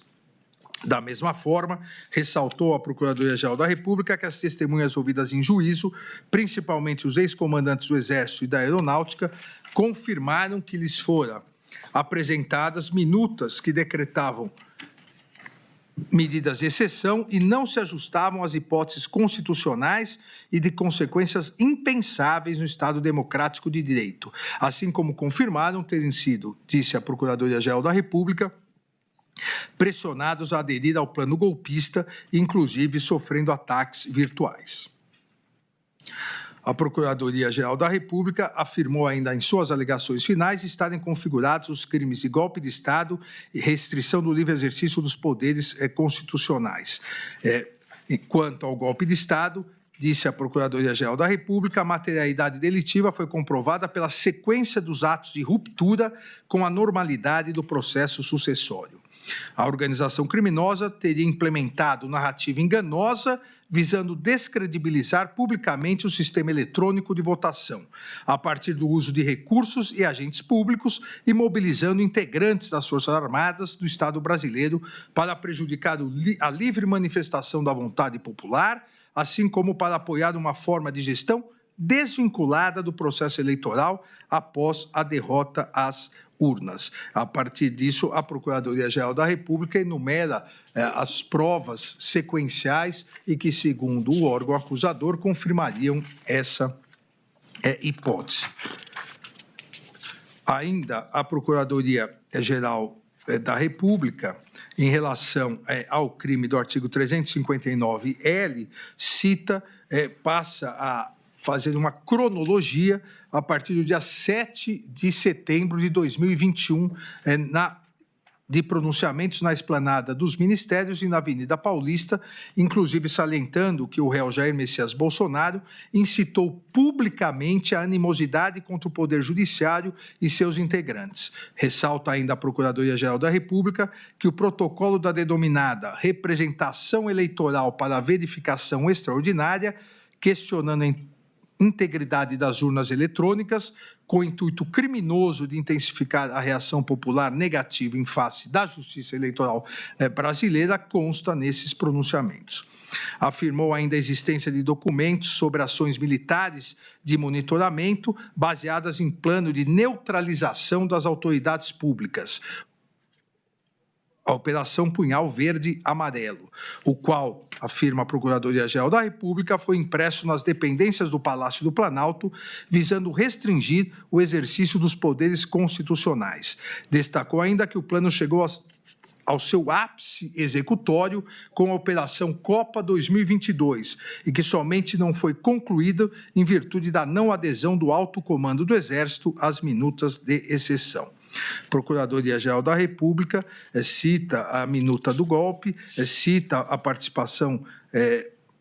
Da mesma forma, ressaltou a Procuradoria-Geral da República que as testemunhas ouvidas em juízo, principalmente os ex-comandantes do Exército e da Aeronáutica, confirmaram que lhes fora apresentadas minutas que decretavam medidas de exceção e não se ajustavam às hipóteses constitucionais e de consequências impensáveis no Estado democrático de direito, assim como confirmaram terem sido, disse a Procuradoria-Geral da República, pressionados a aderir ao plano golpista, inclusive sofrendo ataques virtuais. A Procuradoria-Geral da República afirmou ainda em suas alegações finais estarem configurados os crimes de golpe de Estado e restrição do livre exercício dos poderes constitucionais. E quanto ao golpe de Estado, disse a Procuradoria-Geral da República, a materialidade delitiva foi comprovada pela sequência dos atos de ruptura com a normalidade do processo sucessório. A organização criminosa teria implementado narrativa enganosa visando descredibilizar publicamente o sistema eletrônico de votação, a partir do uso de recursos e agentes públicos e mobilizando integrantes das Forças Armadas do Estado brasileiro para prejudicar a livre manifestação da vontade popular, assim como para apoiar uma forma de gestão desvinculada do processo eleitoral após a derrota às urnas. A partir disso, a Procuradoria-Geral da República enumera as provas sequenciais e que, segundo o órgão acusador, confirmariam essa hipótese. Ainda a Procuradoria-Geral da República, em relação ao crime do artigo 359-L, passa a fazer uma cronologia a partir do dia 7 de setembro de 2021, de pronunciamentos na esplanada dos ministérios e na Avenida Paulista, inclusive salientando que o réu Jair Messias Bolsonaro incitou publicamente a animosidade contra o Poder Judiciário e seus integrantes. Ressalta ainda a Procuradoria-Geral da República que o protocolo da denominada representação eleitoral para a verificação extraordinária, questionando a integridade das urnas eletrônicas, com o intuito criminoso de intensificar a reação popular negativa em face da justiça eleitoral brasileira, consta nesses pronunciamentos. Afirmou ainda a existência de documentos sobre ações militares de monitoramento baseadas em plano de neutralização das autoridades públicas, a Operação Punhal Verde-Amarelo, o qual, afirma a Procuradoria-Geral da República, foi impresso nas dependências do Palácio do Planalto, visando restringir o exercício dos poderes constitucionais. Destacou ainda que o plano chegou ao seu ápice executório com a Operação Copa 2022 e que somente não foi concluída em virtude da não adesão do alto comando do Exército às minutas de exceção. Procuradoria-Geral da República cita a minuta do golpe, cita a participação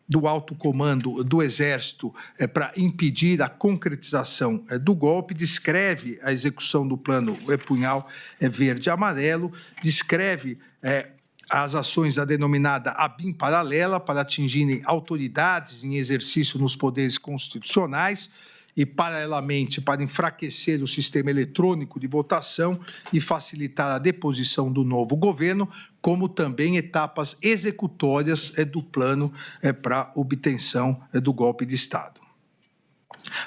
do alto comando do Exército para impedir a concretização do golpe, descreve a execução do plano Punhal Verde-Amarelo, descreve as ações da denominada ABIN paralela para atingirem autoridades em exercício nos poderes constitucionais, e, paralelamente, para enfraquecer o sistema eletrônico de votação e facilitar a deposição do novo governo, como também etapas executórias do plano para obtenção do golpe de Estado.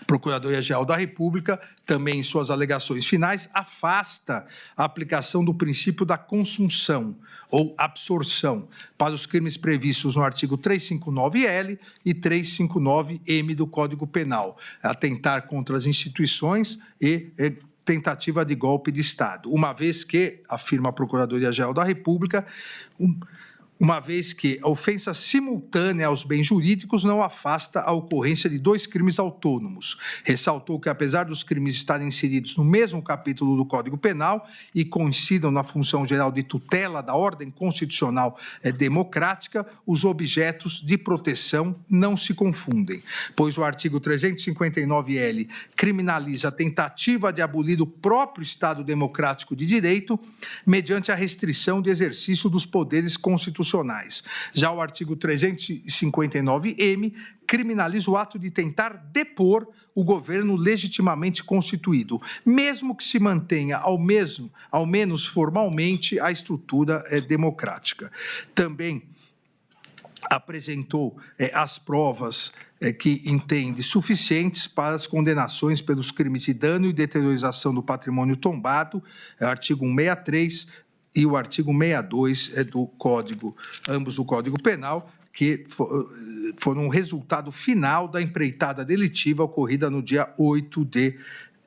A Procuradoria-Geral da República, também em suas alegações finais, afasta a aplicação do princípio da consunção ou absorção para os crimes previstos no artigo 359-L e 359-M do Código Penal, atentar contra as instituições e tentativa de golpe de Estado, uma vez que, afirma a Procuradoria-Geral da República, uma vez que a ofensa simultânea aos bens jurídicos não afasta a ocorrência de dois crimes autônomos. Ressaltou que, apesar dos crimes estarem inseridos no mesmo capítulo do Código Penal e coincidam na função geral de tutela da ordem constitucional democrática, os objetos de proteção não se confundem, pois o artigo 359-L criminaliza a tentativa de abolir o próprio Estado democrático de direito mediante a restrição de exercício dos poderes constitucionais constitucionais. Já o artigo 359-M criminaliza o ato de tentar depor o governo legitimamente constituído, mesmo que se mantenha, ao menos formalmente, a estrutura democrática. Também apresentou as provas que entende suficientes para as condenações pelos crimes de dano e deteriorização do patrimônio tombado, artigo 163 e o artigo 62 do Código, ambos do Código Penal, que foram um resultado final da empreitada delitiva ocorrida no dia 8 de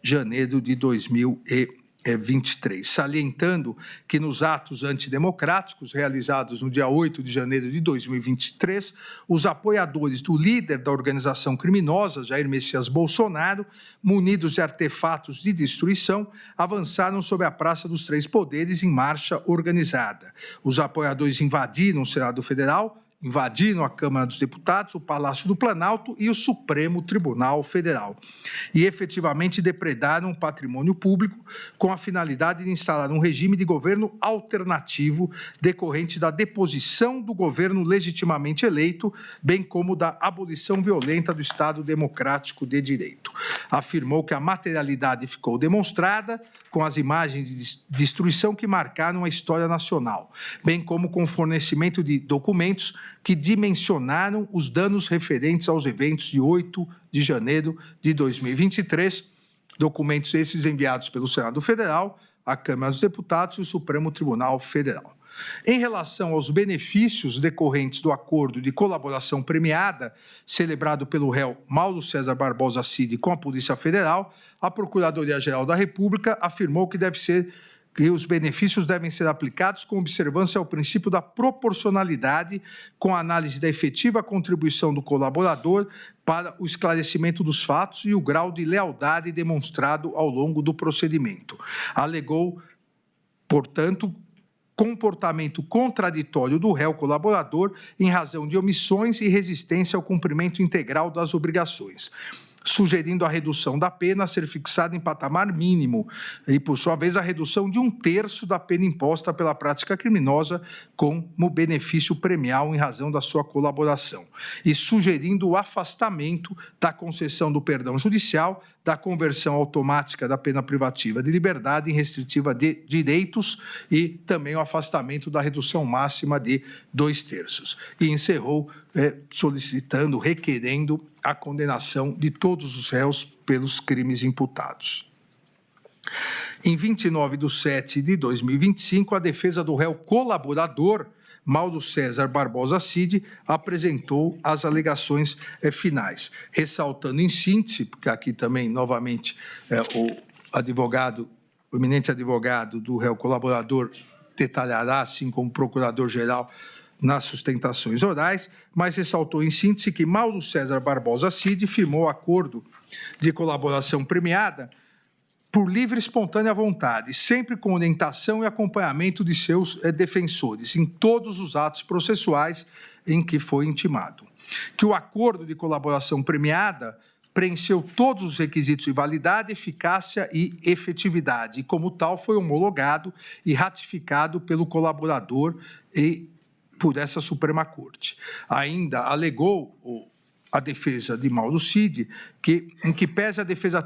janeiro de 2023, salientando que nos atos antidemocráticos realizados no dia 8 de janeiro de 2023, os apoiadores do líder da organização criminosa, Jair Messias Bolsonaro, munidos de artefatos de destruição, avançaram sobre a Praça dos Três Poderes em marcha organizada. Os apoiadores invadiram o Senado Federal, invadiram a Câmara dos Deputados, o Palácio do Planalto e o Supremo Tribunal Federal, e efetivamente depredaram o patrimônio público com a finalidade de instalar um regime de governo alternativo decorrente da deposição do governo legitimamente eleito, bem como da abolição violenta do Estado Democrático de Direito. Afirmou que a materialidade ficou demonstrada com as imagens de destruição que marcaram a história nacional, bem como com o fornecimento de documentos que dimensionaram os danos referentes aos eventos de 8 de janeiro de 2023, documentos esses enviados pelo Senado Federal, a Câmara dos Deputados e o Supremo Tribunal Federal. Em relação aos benefícios decorrentes do acordo de colaboração premiada, celebrado pelo réu Mauro César Barbosa Cid com a Polícia Federal, a Procuradoria-Geral da República afirmou que os benefícios devem ser aplicados com observância ao princípio da proporcionalidade, com a análise da efetiva contribuição do colaborador para o esclarecimento dos fatos e o grau de lealdade demonstrado ao longo do procedimento. Alegou, portanto, comportamento contraditório do réu colaborador em razão de omissões e resistência ao cumprimento integral das obrigações, sugerindo a redução da pena a ser fixada em patamar mínimo e, por sua vez, a redução de 1/3 da pena imposta pela prática criminosa como benefício premial em razão da sua colaboração, e sugerindo o afastamento da concessão do perdão judicial, da conversão automática da pena privativa de liberdade em restritiva de direitos e também o afastamento da redução máxima de 2/3. E encerrou solicitando, requerendo a condenação de todos os réus pelos crimes imputados. Em 29/7 de 2025, a defesa do réu colaborador, Mauro César Barbosa Cid, apresentou as alegações finais, ressaltando em síntese, porque aqui também, novamente, o eminente advogado do réu colaborador detalhará, assim como o procurador-geral, nas sustentações orais, mas ressaltou em síntese que Mauro César Barbosa Cid firmou acordo de colaboração premiada por livre e espontânea vontade, sempre com orientação e acompanhamento de seus defensores, em todos os atos processuais em que foi intimado. Que o acordo de colaboração premiada preencheu todos os requisitos de validade, eficácia e efetividade, e como tal foi homologado e ratificado pelo colaborador e por essa Suprema Corte. Ainda alegou a defesa de Mauro Cid que, em que pese a defesa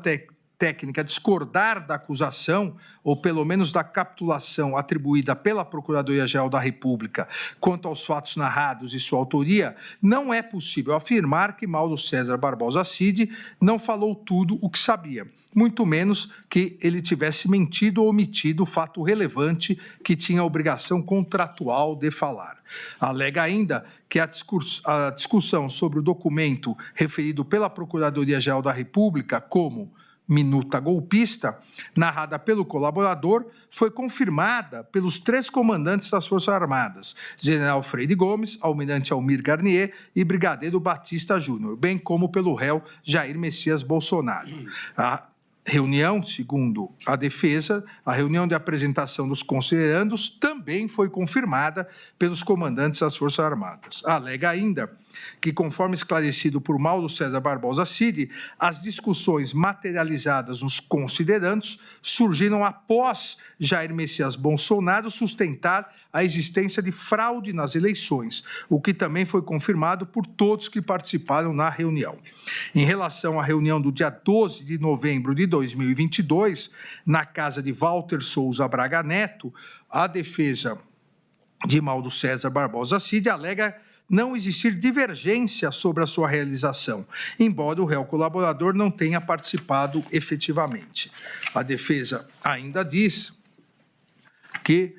técnica discordar da acusação, ou pelo menos da capitulação atribuída pela Procuradoria-Geral da República quanto aos fatos narrados e sua autoria, não é possível afirmar que Mauro César Barbosa Cid não falou tudo o que sabia, muito menos que ele tivesse mentido ou omitido o fato relevante que tinha a obrigação contratual de falar. Alega ainda que a discussão sobre o documento referido pela Procuradoria-Geral da República como minuta golpista, narrada pelo colaborador, foi confirmada pelos 3 comandantes das Forças Armadas, General Freire Gomes, Almirante Almir Garnier e Brigadeiro Batista Júnior, bem como pelo réu Jair Messias Bolsonaro. reunião, segundo a defesa, a reunião de apresentação dos considerandos também foi confirmada pelos comandantes das Forças Armadas. Alega ainda que, conforme esclarecido por Mauro César Barbosa Cid, as discussões materializadas nos considerandos surgiram após Jair Messias Bolsonaro sustentar a existência de fraude nas eleições, o que também foi confirmado por todos que participaram na reunião. Em relação à reunião do dia 12 de novembro de 2022, na casa de Walter Souza Braga Neto, a defesa de Mauro César Barbosa Cid alega não existir divergência sobre a sua realização, embora o réu colaborador não tenha participado efetivamente. A defesa ainda diz que,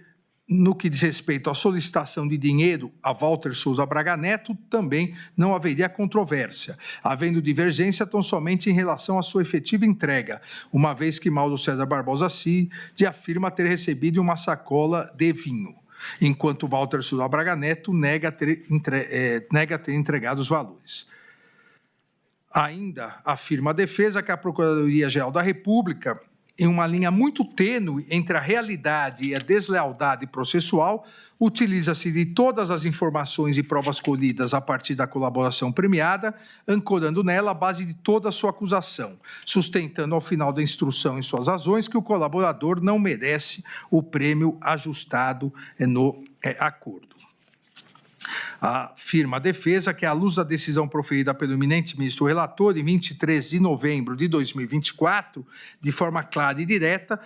no que diz respeito à solicitação de dinheiro a Walter Souza Braga Neto, também não haveria controvérsia, havendo divergência tão somente em relação à sua efetiva entrega, uma vez que Mauro César Barbosa Cid afirma ter recebido uma sacola de vinho, enquanto Walter Souza Braga Neto nega ter entregado os valores. Ainda afirma a defesa que a Procuradoria-Geral da República, em uma linha muito tênue entre a realidade e a deslealdade processual, utiliza-se de todas as informações e provas colhidas a partir da colaboração premiada, ancorando nela a base de toda a sua acusação, sustentando ao final da instrução em suas razões que o colaborador não merece o prêmio ajustado no acordo. Afirma a defesa que, à luz da decisão proferida pelo eminente ministro relator, em 23 de novembro de 2024, de forma clara e direta,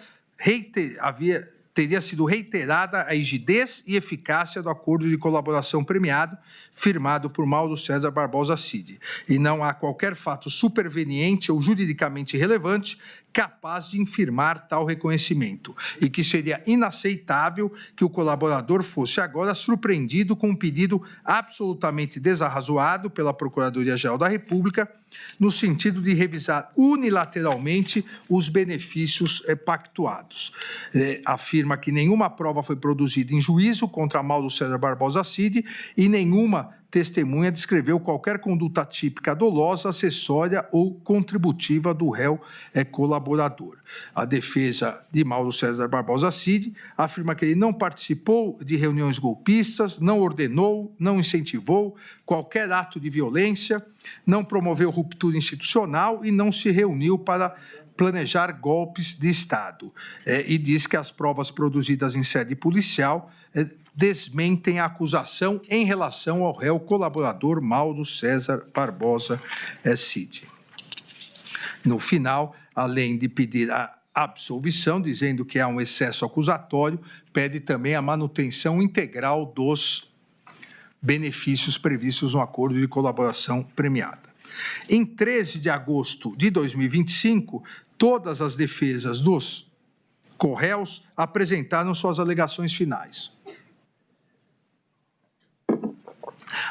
teria sido reiterada a rigidez e eficácia do acordo de colaboração premiado, firmado por Mauro César Barbosa Cid, e não há qualquer fato superveniente ou juridicamente relevante capaz de infirmar tal reconhecimento, e que seria inaceitável que o colaborador fosse agora surpreendido com um pedido absolutamente desarrazoado pela Procuradoria-Geral da República, no sentido de revisar unilateralmente os benefícios pactuados. Afirma que nenhuma prova foi produzida em juízo contra Mauro César Barbosa Cid e nenhuma testemunha descreveu qualquer conduta típica dolosa, acessória ou contributiva do réu colaborador. A defesa de Mauro César Barbosa Cid afirma que ele não participou de reuniões golpistas, não ordenou, não incentivou qualquer ato de violência, não promoveu ruptura institucional e não se reuniu para planejar golpes de Estado. E diz que as provas produzidas em sede policial desmentem a acusação em relação ao réu colaborador Mauro César Barbosa Cid. No final, além de pedir a absolvição, dizendo que há um excesso acusatório, pede também a manutenção integral dos benefícios previstos no acordo de colaboração premiada. Em 13 de agosto de 2025, todas as defesas dos corréus apresentaram suas alegações finais.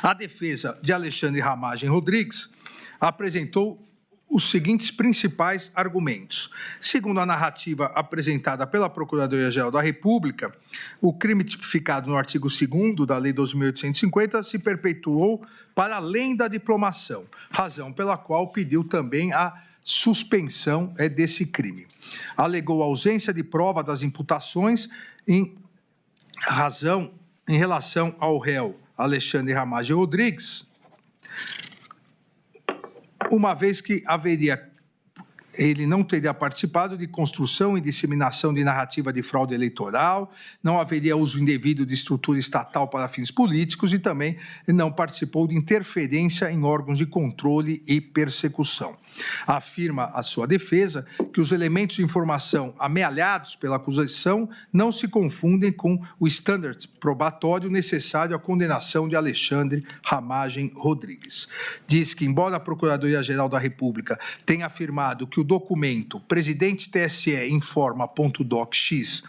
A defesa de Alexandre Ramagem Rodrigues apresentou os seguintes principais argumentos. Segundo a narrativa apresentada pela Procuradoria-Geral da República, o crime tipificado no artigo 2º da Lei 12.850 se perpetuou para além da diplomação, razão pela qual pediu também a suspensão desse crime. Alegou ausência de prova das imputações em relação ao réu Alexandre Ramagem Rodrigues, uma vez que ele não teria participado de construção e disseminação de narrativa de fraude eleitoral, não haveria uso indevido de estrutura estatal para fins políticos e também não participou de interferência em órgãos de controle e persecução. Afirma a sua defesa que os elementos de informação amealhados pela acusação não se confundem com o standard probatório necessário à condenação de Alexandre Ramagem Rodrigues. Diz que, embora a Procuradoria-Geral da República tenha afirmado que o documento Presidente TSE informa.docx,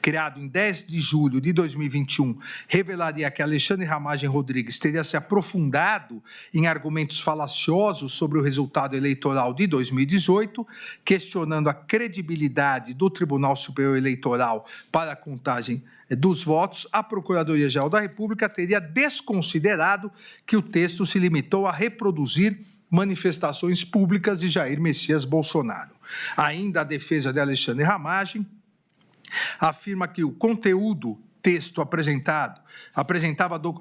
criado em 10 de julho de 2021, revelaria que Alexandre Ramagem Rodrigues teria se aprofundado em argumentos falaciosos sobre o resultado eleitoral de 2018, questionando a credibilidade do Tribunal Superior Eleitoral para a contagem dos votos, a Procuradoria-Geral da República teria desconsiderado que o texto se limitou a reproduzir manifestações públicas de Jair Messias Bolsonaro. Ainda a defesa de Alexandre Ramagem afirma que o conteúdo texto apresentava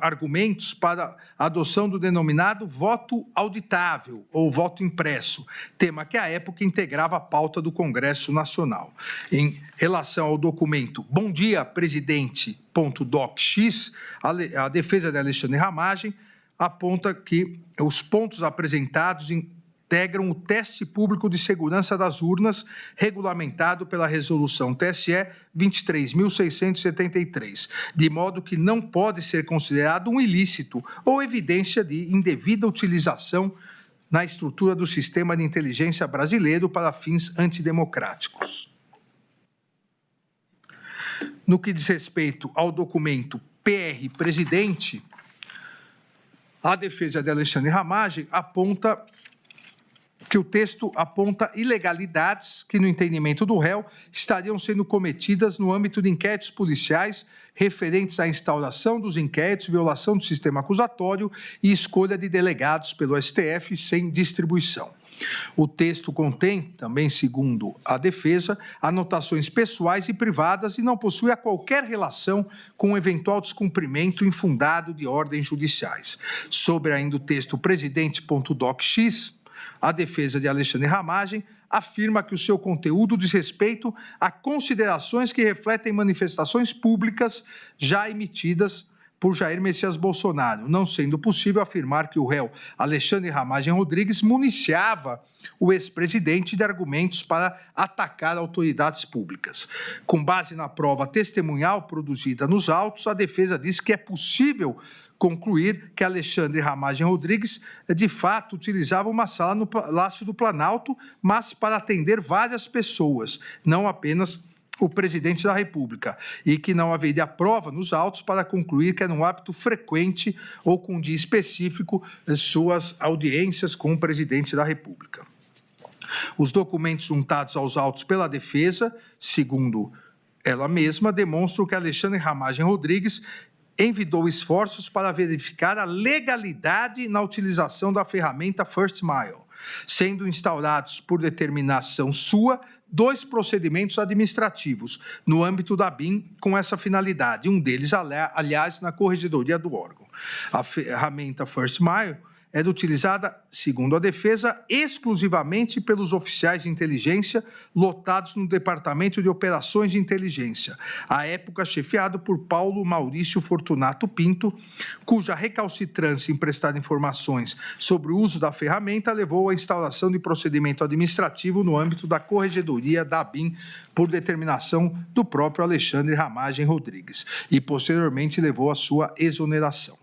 argumentos para a adoção do denominado voto auditável ou voto impresso, tema que à época integrava a pauta do Congresso Nacional. Em relação ao documento Bom Dia Presidente.docx, a defesa de Alexandre Ramagem aponta que os pontos apresentados integram o teste público de segurança das urnas, regulamentado pela Resolução TSE 23.673, de modo que não pode ser considerado um ilícito ou evidência de indevida utilização na estrutura do sistema de inteligência brasileiro para fins antidemocráticos. No que diz respeito ao documento PR Presidente, a defesa de Alexandre Ramagem aponta que o texto aponta ilegalidades que, no entendimento do réu, estariam sendo cometidas no âmbito de inquéritos policiais referentes à instauração dos inquéritos, violação do sistema acusatório e escolha de delegados pelo STF sem distribuição. O texto contém, também segundo a defesa, anotações pessoais e privadas e não possui qualquer relação com o eventual descumprimento infundado de ordens judiciais. Sobre ainda o texto Presidente.docx, a defesa de Alexandre Ramagem afirma que o seu conteúdo diz respeito a considerações que refletem manifestações públicas já emitidas por Jair Messias Bolsonaro, não sendo possível afirmar que o réu Alexandre Ramagem Rodrigues municiava o ex-presidente de argumentos para atacar autoridades públicas. Com base na prova testemunhal produzida nos autos, a defesa diz que é possível concluir que Alexandre Ramagem Rodrigues, de fato, utilizava uma sala no Palácio do Planalto, mas para atender várias pessoas, não apenas o presidente da República, e que não haveria prova nos autos para concluir que era um hábito frequente ou com um dia específico suas audiências com o presidente da República. Os documentos juntados aos autos pela defesa, segundo ela mesma, demonstram que Alexandre Ramagem Rodrigues envidou esforços para verificar a legalidade na utilização da ferramenta First Mile, sendo instaurados por determinação sua 2 procedimentos administrativos no âmbito da BIM com essa finalidade, um deles, aliás, na corregedoria do órgão. A ferramenta First Mile era utilizada, segundo a defesa, exclusivamente pelos oficiais de inteligência lotados no Departamento de Operações de Inteligência, à época chefiado por Paulo Maurício Fortunato Pinto, cuja recalcitrância em prestar informações sobre o uso da ferramenta levou à instauração de procedimento administrativo no âmbito da corregedoria da ABIN, por determinação do próprio Alexandre Ramagem Rodrigues, e posteriormente levou à sua exoneração.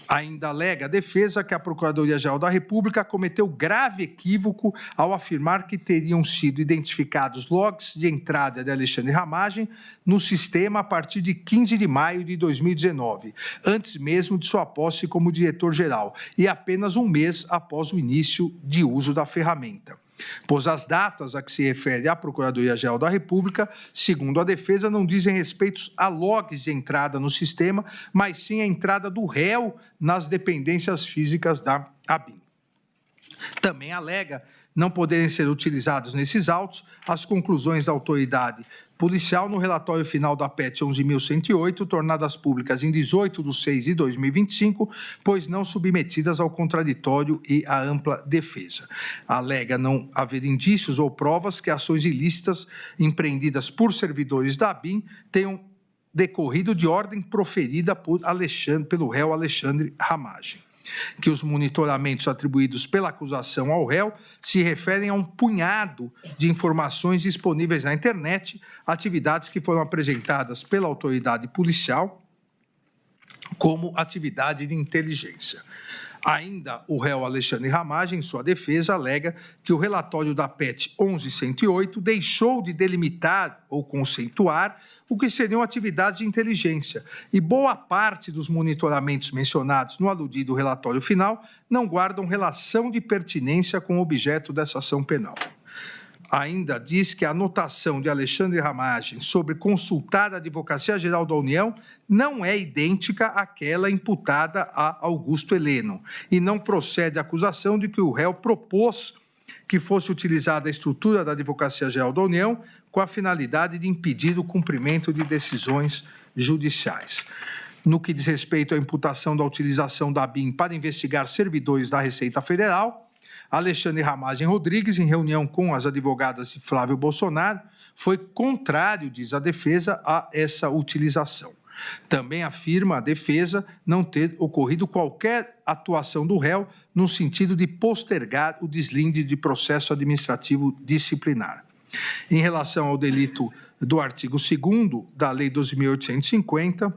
Ainda alega a defesa que a Procuradoria-Geral da República cometeu grave equívoco ao afirmar que teriam sido identificados logs de entrada de Alexandre Ramagem no sistema a partir de 15 de maio de 2019, antes mesmo de sua posse como diretor-geral, e apenas um mês após o início de uso da ferramenta. Pois as datas a que se refere a Procuradoria-Geral da República, segundo a defesa, não dizem respeito a logs de entrada no sistema, mas sim a entrada do réu nas dependências físicas da ABIN. Também alega não poderem ser utilizados nesses autos as conclusões da autoridade policial no relatório final da PET 11.108, tornadas públicas em 18/6/2025, pois não submetidas ao contraditório e à ampla defesa. Alega não haver indícios ou provas que ações ilícitas empreendidas por servidores da ABIN tenham decorrido de ordem proferida pelo réu Alexandre Ramagem. Que os monitoramentos atribuídos pela acusação ao réu se referem a um punhado de informações disponíveis na internet, atividades que foram apresentadas pela autoridade policial como atividade de inteligência. Ainda o réu Alexandre Ramagem, em sua defesa, alega que o relatório da PET 11.108 deixou de delimitar ou conceituar o que seriam atividades de inteligência, e boa parte dos monitoramentos mencionados no aludido relatório final não guardam relação de pertinência com o objeto dessa ação penal. ainda diz que a anotação de Alexandre Ramagem sobre consultar a Advocacia Geral da União não é idêntica àquela imputada a Augusto Heleno e não procede a acusação de que o réu propôs que fosse utilizada a estrutura da Advocacia Geral da União com a finalidade de impedir o cumprimento de decisões judiciais. No que diz respeito à imputação da utilização da ABIN para investigar servidores da Receita Federal, Alexandre Ramagem Rodrigues, em reunião com as advogadas de Flávio Bolsonaro, foi contrário, diz a defesa, a essa utilização. Também afirma a defesa não ter ocorrido qualquer atuação do réu no sentido de postergar o deslinde de processo administrativo disciplinar. Em relação ao delito do artigo 2º da Lei 12.850,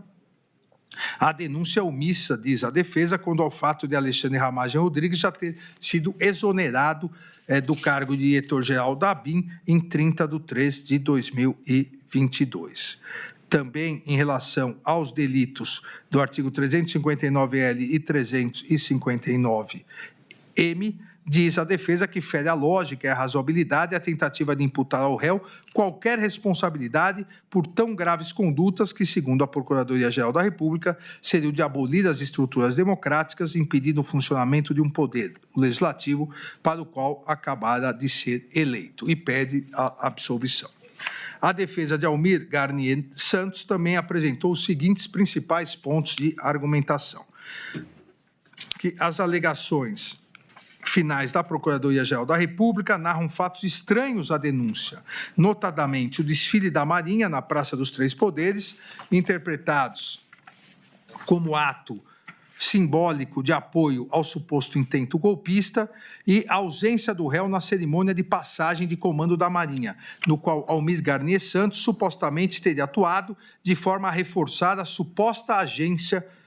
a denúncia omissa, diz a defesa, quando ao fato de Alexandre Ramagem Rodrigues já ter sido exonerado do cargo de diretor-geral da ABIN em 30/3/2022. Também em relação aos delitos do artigo 359-L e 359-M, diz a defesa que fere a lógica e a razoabilidade a tentativa de imputar ao réu qualquer responsabilidade por tão graves condutas que, segundo a Procuradoria-Geral da República, seriam de abolir as estruturas democráticas, impedindo o funcionamento de um poder, o legislativo, para o qual acabara de ser eleito, e pede a absolvição. A defesa de Almir Garnier Santos também apresentou os seguintes principais pontos de argumentação: que as alegações finais da Procuradoria-Geral da República narram fatos estranhos à denúncia, notadamente o desfile da Marinha na Praça dos Três Poderes, interpretados como ato simbólico de apoio ao suposto intento golpista, e a ausência do réu na cerimônia de passagem de comando da Marinha, no qual Almir Garnier Santos supostamente teria atuado de forma a reforçar a suposta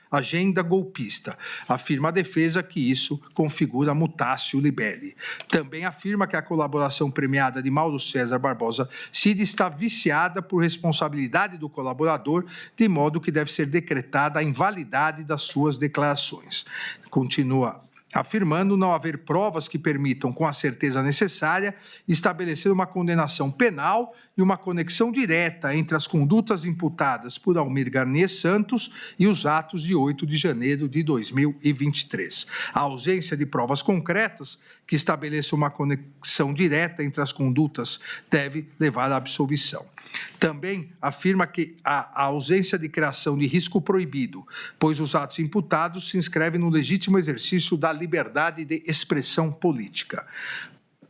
agenda golpista. Afirma a defesa que isso configura mutatio libelli. Também afirma que a colaboração premiada de Mauro César Barbosa Cid está viciada por responsabilidade do colaborador, de modo que deve ser decretada a invalidade das suas declarações. Continua afirmando não haver provas que permitam, com a certeza necessária, estabelecer uma condenação penal e uma conexão direta entre as condutas imputadas por Almir Garnier Santos e os atos de 8 de janeiro de 2023. A ausência de provas concretas que estabeleçam uma conexão direta entre as condutas deve levar à absolvição. Também afirma que a ausência de criação de risco proibido, pois os atos imputados se inscrevem no legítimo exercício da liberdade de expressão política.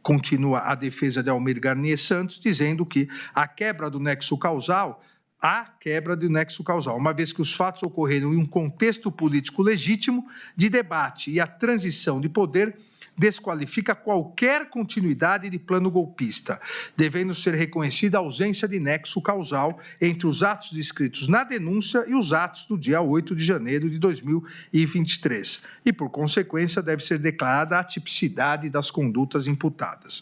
Continua a defesa de Almir Garnier Santos, dizendo que a quebra do nexo causal, uma vez que os fatos ocorreram em um contexto político legítimo de debate e a transição de poder desqualifica qualquer continuidade de plano golpista, devendo ser reconhecida a ausência de nexo causal entre os atos descritos na denúncia e os atos do dia 8 de janeiro de 2023, e, por consequência, deve ser declarada a tipicidade das condutas imputadas.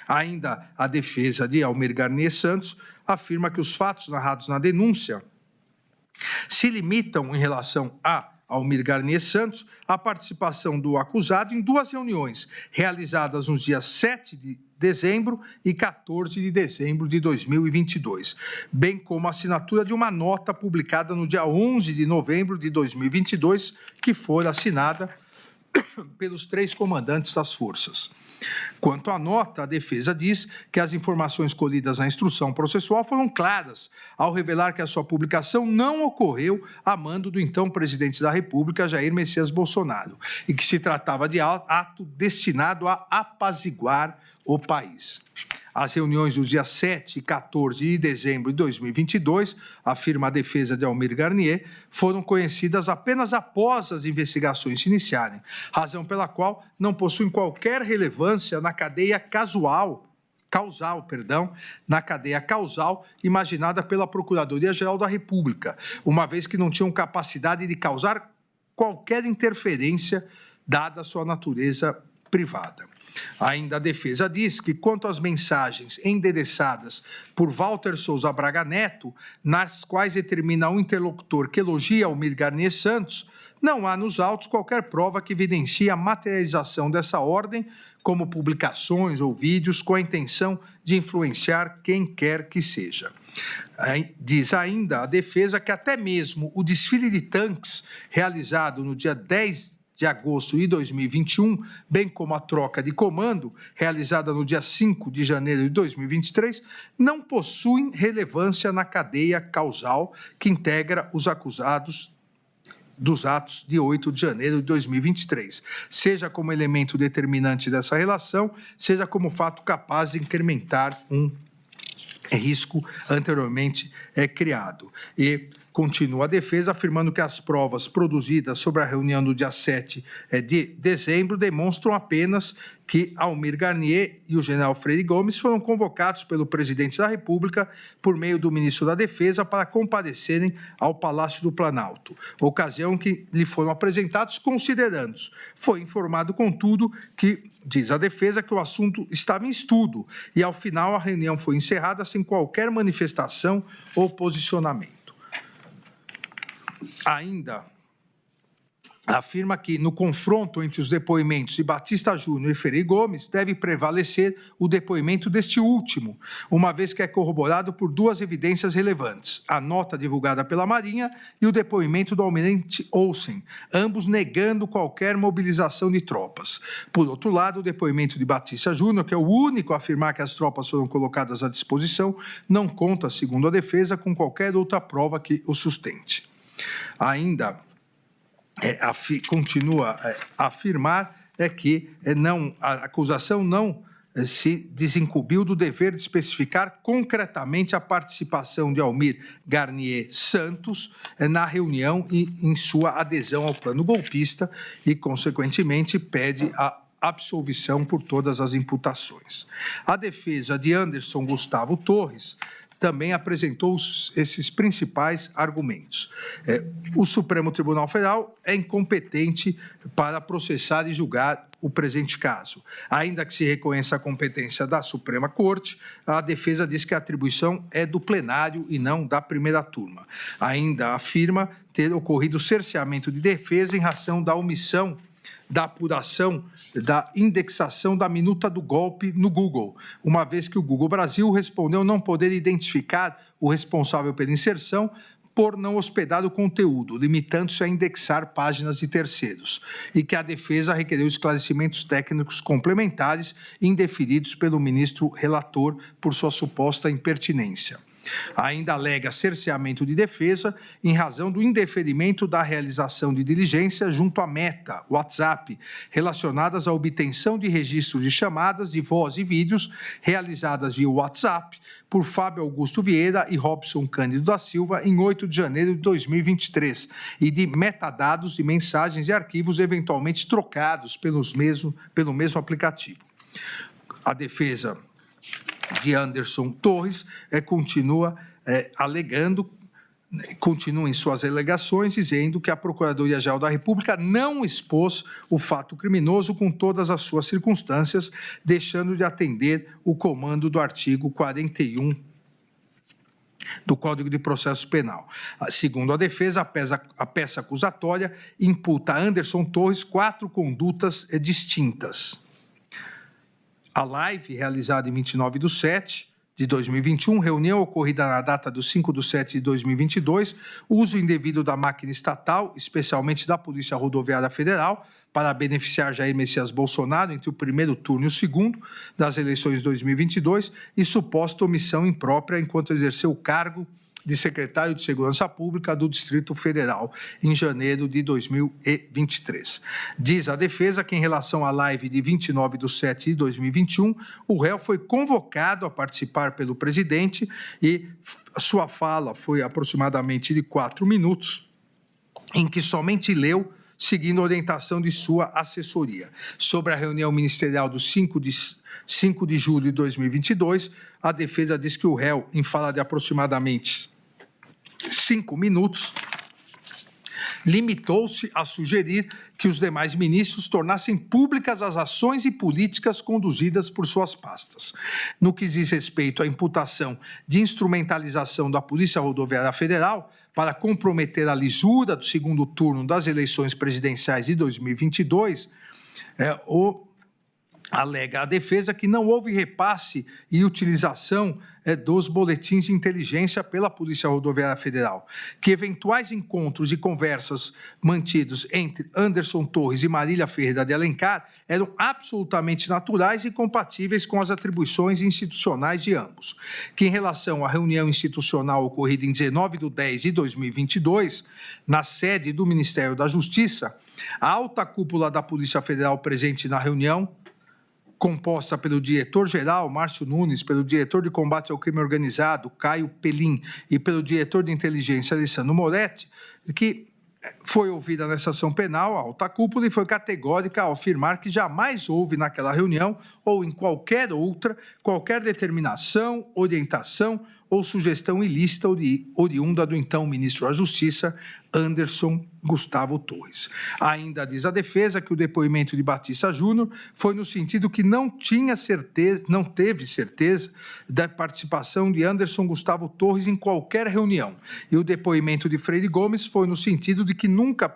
Ainda a defesa de Almir Garnier Santos afirma que os fatos narrados na denúncia se limitam, em relação a Almir Garnier Santos, a participação do acusado em 2 reuniões, realizadas nos dias 7 de dezembro e 14 de dezembro de 2022, bem como a assinatura de uma nota publicada no dia 11 de novembro de 2022, que foi assinada pelos 3 comandantes das forças. Quanto à nota, a defesa diz que as informações colhidas na instrução processual foram claras, ao revelar que a sua publicação não ocorreu a mando do então presidente da República, Jair Messias Bolsonaro, e que se tratava de ato destinado a apaziguar o país. As reuniões dos dias 7 e 14 de dezembro de 2022, afirma a defesa de Almir Garnier, foram conhecidas apenas após as investigações se iniciarem, razão pela qual não possuem qualquer relevância na cadeia causal imaginada pela Procuradoria-Geral da República, uma vez que não tinham capacidade de causar qualquer interferência, dada a sua natureza privada. Ainda a defesa diz que, quanto às mensagens endereçadas por Walter Souza Braga Neto, nas quais determina um interlocutor que elogia Almir Garnier Santos, não há nos autos qualquer prova que evidencie a materialização dessa ordem, como publicações ou vídeos com a intenção de influenciar quem quer que seja. Diz ainda a defesa que até mesmo o desfile de tanques realizado no dia 10 de agosto de 2021, bem como a troca de comando, realizada no dia 5 de janeiro de 2023, não possuem relevância na cadeia causal que integra os acusados dos atos de 8 de janeiro de 2023, seja como elemento determinante dessa relação, seja como fato capaz de incrementar um risco anteriormente criado. E continua a defesa afirmando que as provas produzidas sobre a reunião do dia 7 de dezembro demonstram apenas que Almir Garnier e o general Freire Gomes foram convocados pelo presidente da República por meio do ministro da Defesa para comparecerem ao Palácio do Planalto, ocasião que lhe foram apresentados considerando. Foi informado, contudo, que, diz a defesa, que o assunto estava em estudo e, ao final, a reunião foi encerrada sem qualquer manifestação ou posicionamento. Ainda afirma que, no confronto entre os depoimentos de Batista Júnior e Freire Gomes, deve prevalecer o depoimento deste último, uma vez que é corroborado por duas evidências relevantes, a nota divulgada pela Marinha e o depoimento do almirante Olsen, ambos negando qualquer mobilização de tropas. Por outro lado, o depoimento de Batista Júnior, que é o único a afirmar que as tropas foram colocadas à disposição, não conta, segundo a defesa, com qualquer outra prova que o sustente. Ainda continua a afirmar que a acusação não se desincumbiu do dever de especificar concretamente a participação de Almir Garnier Santos na reunião e em sua adesão ao plano golpista e, consequentemente, pede a absolvição por todas as imputações. A defesa de Anderson Gustavo Torres também apresentou esses principais argumentos. O Supremo Tribunal Federal é incompetente para processar e julgar o presente caso. Ainda que se reconheça a competência da Suprema Corte, a defesa diz que a atribuição é do plenário e não da primeira turma. Ainda afirma ter ocorrido cerceamento de defesa em razão da omissão da apuração da indexação da minuta do golpe no Google, uma vez que o Google Brasil respondeu não poder identificar o responsável pela inserção por não hospedar o conteúdo, limitando-se a indexar páginas de terceiros, e que a defesa requereu esclarecimentos técnicos complementares indeferidos pelo ministro relator por sua suposta impertinência. Ainda alega cerceamento de defesa em razão do indeferimento da realização de diligência junto à Meta, WhatsApp, relacionadas à obtenção de registros de chamadas de voz e vídeos realizadas via WhatsApp por Fábio Augusto Vieira e Robson Cândido da Silva em 8 de janeiro de 2023 e de metadados de mensagens e arquivos eventualmente trocados pelo mesmo aplicativo. A defesa de Anderson Torres continua em suas alegações, dizendo que a Procuradoria-Geral da República não expôs o fato criminoso com todas as suas circunstâncias, deixando de atender o comando do artigo 41 do Código de Processo Penal. Segundo a defesa, a peça acusatória imputa a Anderson Torres 4 condutas distintas. A live, realizada em 29/7 de 2021, reunião ocorrida na data do 5/7 de 2022, uso indevido da máquina estatal, especialmente da Polícia Rodoviária Federal, para beneficiar Jair Messias Bolsonaro entre o primeiro turno e o segundo das eleições de 2022 e suposta omissão imprópria enquanto exerceu o cargo de secretário de Segurança Pública do Distrito Federal, em janeiro de 2023. Diz a defesa que, em relação à live de 29/7 de 2021, o réu foi convocado a participar pelo presidente e sua fala foi aproximadamente de 4 minutos, em que somente leu, seguindo a orientação de sua assessoria. Sobre a reunião ministerial do 5 de julho de 2022, a defesa diz que o réu, em fala de aproximadamente 5 minutos, limitou-se a sugerir que os demais ministros tornassem públicas as ações e políticas conduzidas por suas pastas. No que diz respeito à imputação de instrumentalização da Polícia Rodoviária Federal para comprometer a lisura do segundo turno das eleições presidenciais de 2022, alega a defesa que não houve repasse e utilização dos boletins de inteligência pela Polícia Rodoviária Federal, que eventuais encontros e conversas mantidos entre Anderson Torres e Marília Ferreira de Alencar eram absolutamente naturais e compatíveis com as atribuições institucionais de ambos, que em relação à reunião institucional ocorrida em 19/10/2022, na sede do Ministério da Justiça, a alta cúpula da Polícia Federal presente na reunião, composta pelo diretor-geral, Márcio Nunes, pelo diretor de combate ao crime organizado, Caio Pelim, e pelo diretor de inteligência, Alessandro Moretti, que foi ouvida nessa ação penal, a alta cúpula, e foi categórica ao afirmar que jamais houve naquela reunião ou em qualquer outra, qualquer determinação, orientação ou sugestão ilícita oriunda do então ministro da Justiça, Anderson Gustavo Torres. Ainda diz a defesa que o depoimento de Batista Júnior foi no sentido que não teve certeza da participação de Anderson Gustavo Torres em qualquer reunião, e o depoimento de Freire Gomes foi no sentido de que nunca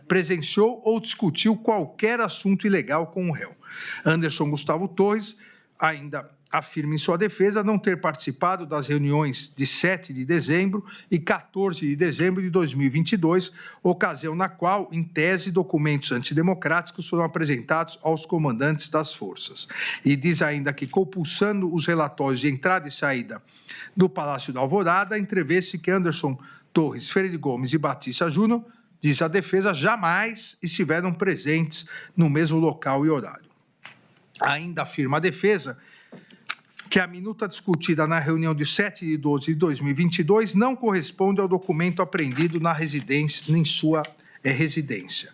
presenciou ou discutiu qualquer assunto ilegal com o réu. Anderson Gustavo Torres ainda afirma em sua defesa não ter participado das reuniões de 7 de dezembro e 14 de dezembro de 2022, ocasião na qual, em tese, documentos antidemocráticos foram apresentados aos comandantes das forças. E diz ainda que, compulsando os relatórios de entrada e saída do Palácio da Alvorada, entrevê-se que Anderson Torres, Freire Gomes e Batista Júnior, diz a defesa, jamais estiveram presentes no mesmo local e horário. Ainda afirma a defesa que a minuta discutida na reunião de 7/12/2022 não corresponde ao documento apreendido na residência, em sua residência.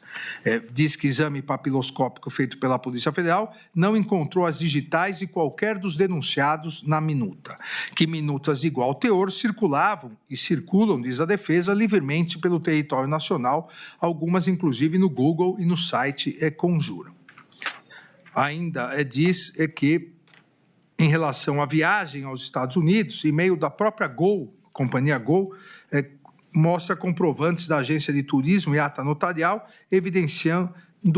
Diz que exame papiloscópico feito pela Polícia Federal não encontrou as digitais de qualquer dos denunciados na minuta, que minutas de igual teor circulavam e circulam, diz a defesa, livremente pelo território nacional, algumas inclusive no Google e no site Conjura. Ainda diz que, em relação à viagem aos Estados Unidos, e-mail da própria Gol, companhia Gol, mostra comprovantes da agência de turismo e ata notarial, evidenciando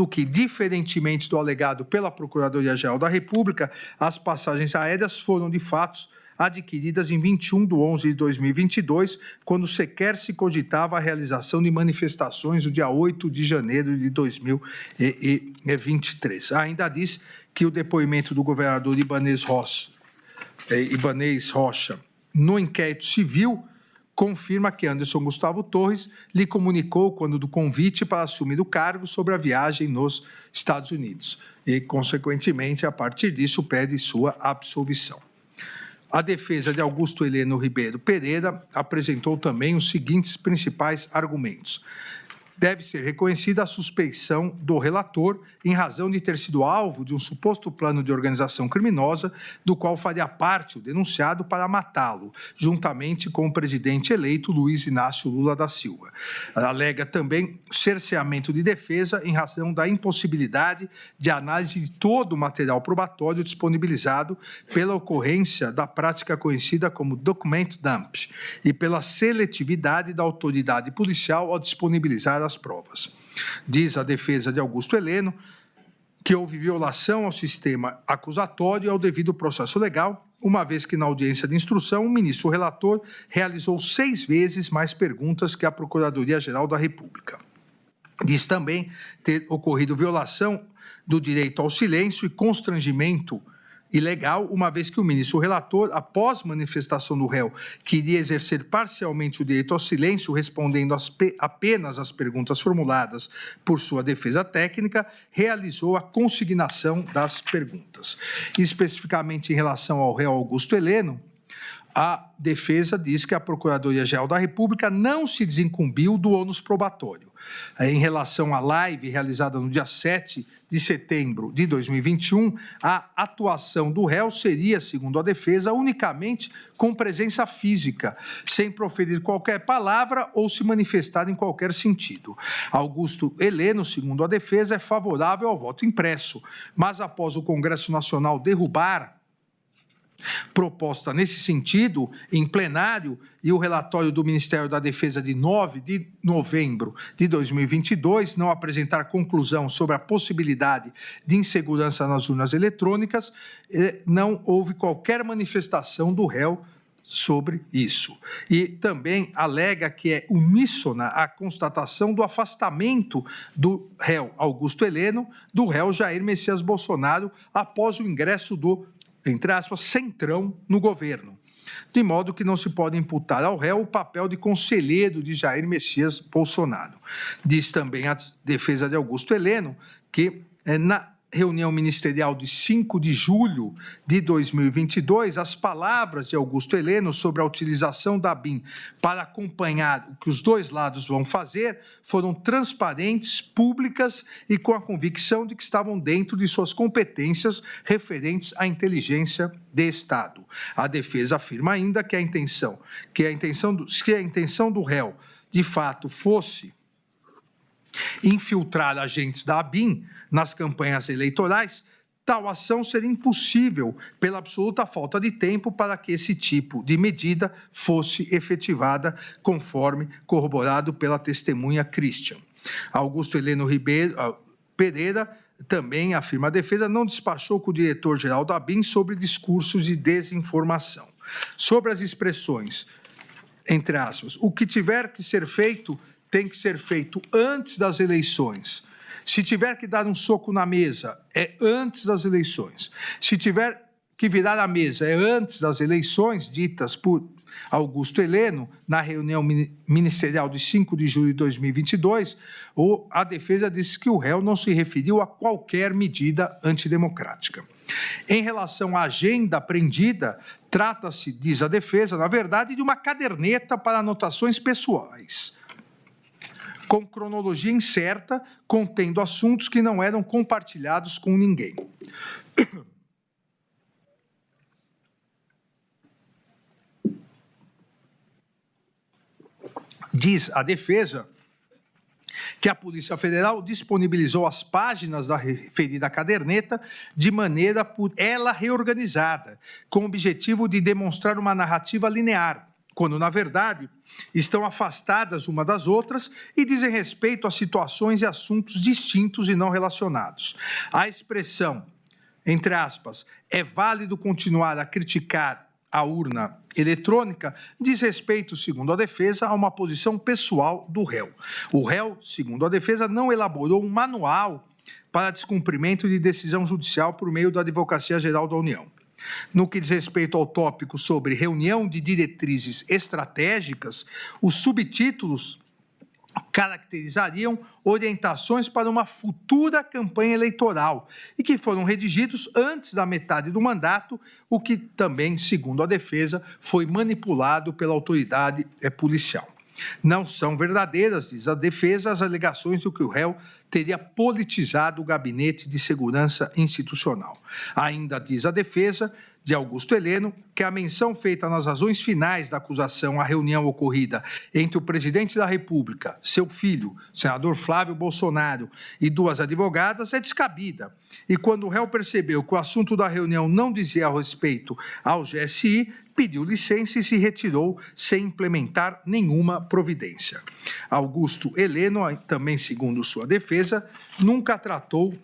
que, diferentemente do alegado pela Procuradoria-Geral da República, as passagens aéreas foram, de fato, adquiridas em 21/11/2022, quando sequer se cogitava a realização de manifestações no dia 8 de janeiro de 2023. Ainda diz que o depoimento do governador Ibanez Rocha no inquérito civil confirma que Anderson Gustavo Torres lhe comunicou quando do convite para assumir o cargo sobre a viagem nos Estados Unidos e, consequentemente, a partir disso, pede sua absolvição. A defesa de Augusto Heleno Ribeiro Pereira apresentou também os seguintes principais argumentos. Deve ser reconhecida a suspeição do relator em razão de ter sido alvo de um suposto plano de organização criminosa, do qual faria parte o denunciado para matá-lo, juntamente com o presidente eleito Luiz Inácio Lula da Silva. Ela alega também cerceamento de defesa em razão da impossibilidade de análise de todo o material probatório disponibilizado pela ocorrência da prática conhecida como document dump e pela seletividade da autoridade policial ao disponibilizar as provas. Diz a defesa de Augusto Heleno que houve violação ao sistema acusatório e ao devido processo legal, uma vez que na audiência de instrução o ministro relator realizou 6 vezes mais perguntas que a Procuradoria-Geral da República. Diz também ter ocorrido violação do direito ao silêncio e constrangimento ilegal, uma vez que o ministro relator, após manifestação do réu, queria exercer parcialmente o direito ao silêncio, respondendo apenas às perguntas formuladas por sua defesa técnica, realizou a consignação das perguntas. Especificamente em relação ao réu Augusto Heleno, a defesa diz que a Procuradoria-Geral da República não se desincumbiu do ônus probatório, Em relação à live realizada no dia 7 de setembro de 2021, a atuação do réu seria, segundo a defesa, unicamente com presença física, sem proferir qualquer palavra ou se manifestar em qualquer sentido. Augusto Heleno, segundo a defesa, é favorável ao voto impresso, mas após o Congresso Nacional derrubar proposta nesse sentido, em plenário, e o relatório do Ministério da Defesa de 9 de novembro de 2022 não apresentar conclusão sobre a possibilidade de insegurança nas urnas eletrônicas, não houve qualquer manifestação do réu sobre isso. E também alega que é uníssona a constatação do afastamento do réu Augusto Heleno do réu Jair Messias Bolsonaro após o ingresso do, entre aspas, centrão no governo, de modo que não se pode imputar ao réu o papel de conselheiro de Jair Messias Bolsonaro. Diz também a defesa de Augusto Heleno que, na reunião ministerial de 5 de julho de 2022, as palavras de Augusto Heleno sobre a utilização da BIM para acompanhar o que os dois lados vão fazer foram transparentes, públicas e com a convicção de que estavam dentro de suas competências referentes à inteligência de Estado. A defesa afirma ainda que a intenção do réu, de fato, fosse infiltrar agentes da ABIN nas campanhas eleitorais, tal ação seria impossível pela absoluta falta de tempo para que esse tipo de medida fosse efetivada, conforme corroborado pela testemunha Christian. Augusto Heleno Pereira, também, afirma a defesa, não despachou com o diretor-geral da ABIN sobre discursos de desinformação. Sobre as expressões, entre aspas, o que tiver que ser feito tem que ser feito antes das eleições. Se tiver que dar um soco na mesa, é antes das eleições. Se tiver que virar a mesa, é antes das eleições, ditas por Augusto Heleno, na reunião ministerial de 5 de julho de 2022, a defesa disse que o réu não se referiu a qualquer medida antidemocrática. Em relação à agenda apreendida, trata-se, diz a defesa, na verdade, de uma caderneta para anotações pessoais, com cronologia incerta, contendo assuntos que não eram compartilhados com ninguém. Diz a defesa que a Polícia Federal disponibilizou as páginas da referida caderneta de maneira por ela reorganizada, com o objetivo de demonstrar uma narrativa linear, quando, na verdade, estão afastadas uma das outras e dizem respeito a situações e assuntos distintos e não relacionados. A expressão, entre aspas, é válido continuar a criticar a urna eletrônica, diz respeito, segundo a defesa, a uma posição pessoal do réu. O réu, segundo a defesa, não elaborou um manual para descumprimento de decisão judicial por meio da Advocacia Geral da União. No que diz respeito ao tópico sobre reunião de diretrizes estratégicas, os subtítulos caracterizariam orientações para uma futura campanha eleitoral e que foram redigidos antes da metade do mandato, o que também, segundo a defesa, foi manipulado pela autoridade policial. Não são verdadeiras, diz a defesa, as alegações de que o réu teria politizado o Gabinete de Segurança Institucional. Ainda diz a defesa de Augusto Heleno que a menção feita nas razões finais da acusação à reunião ocorrida entre o presidente da República, seu filho, senador Flávio Bolsonaro, e duas advogadas é descabida. E quando o réu percebeu que o assunto da reunião não dizia respeito ao GSI, pediu licença e se retirou sem implementar nenhuma providência. Augusto Heleno, também segundo sua defesa, nunca tratou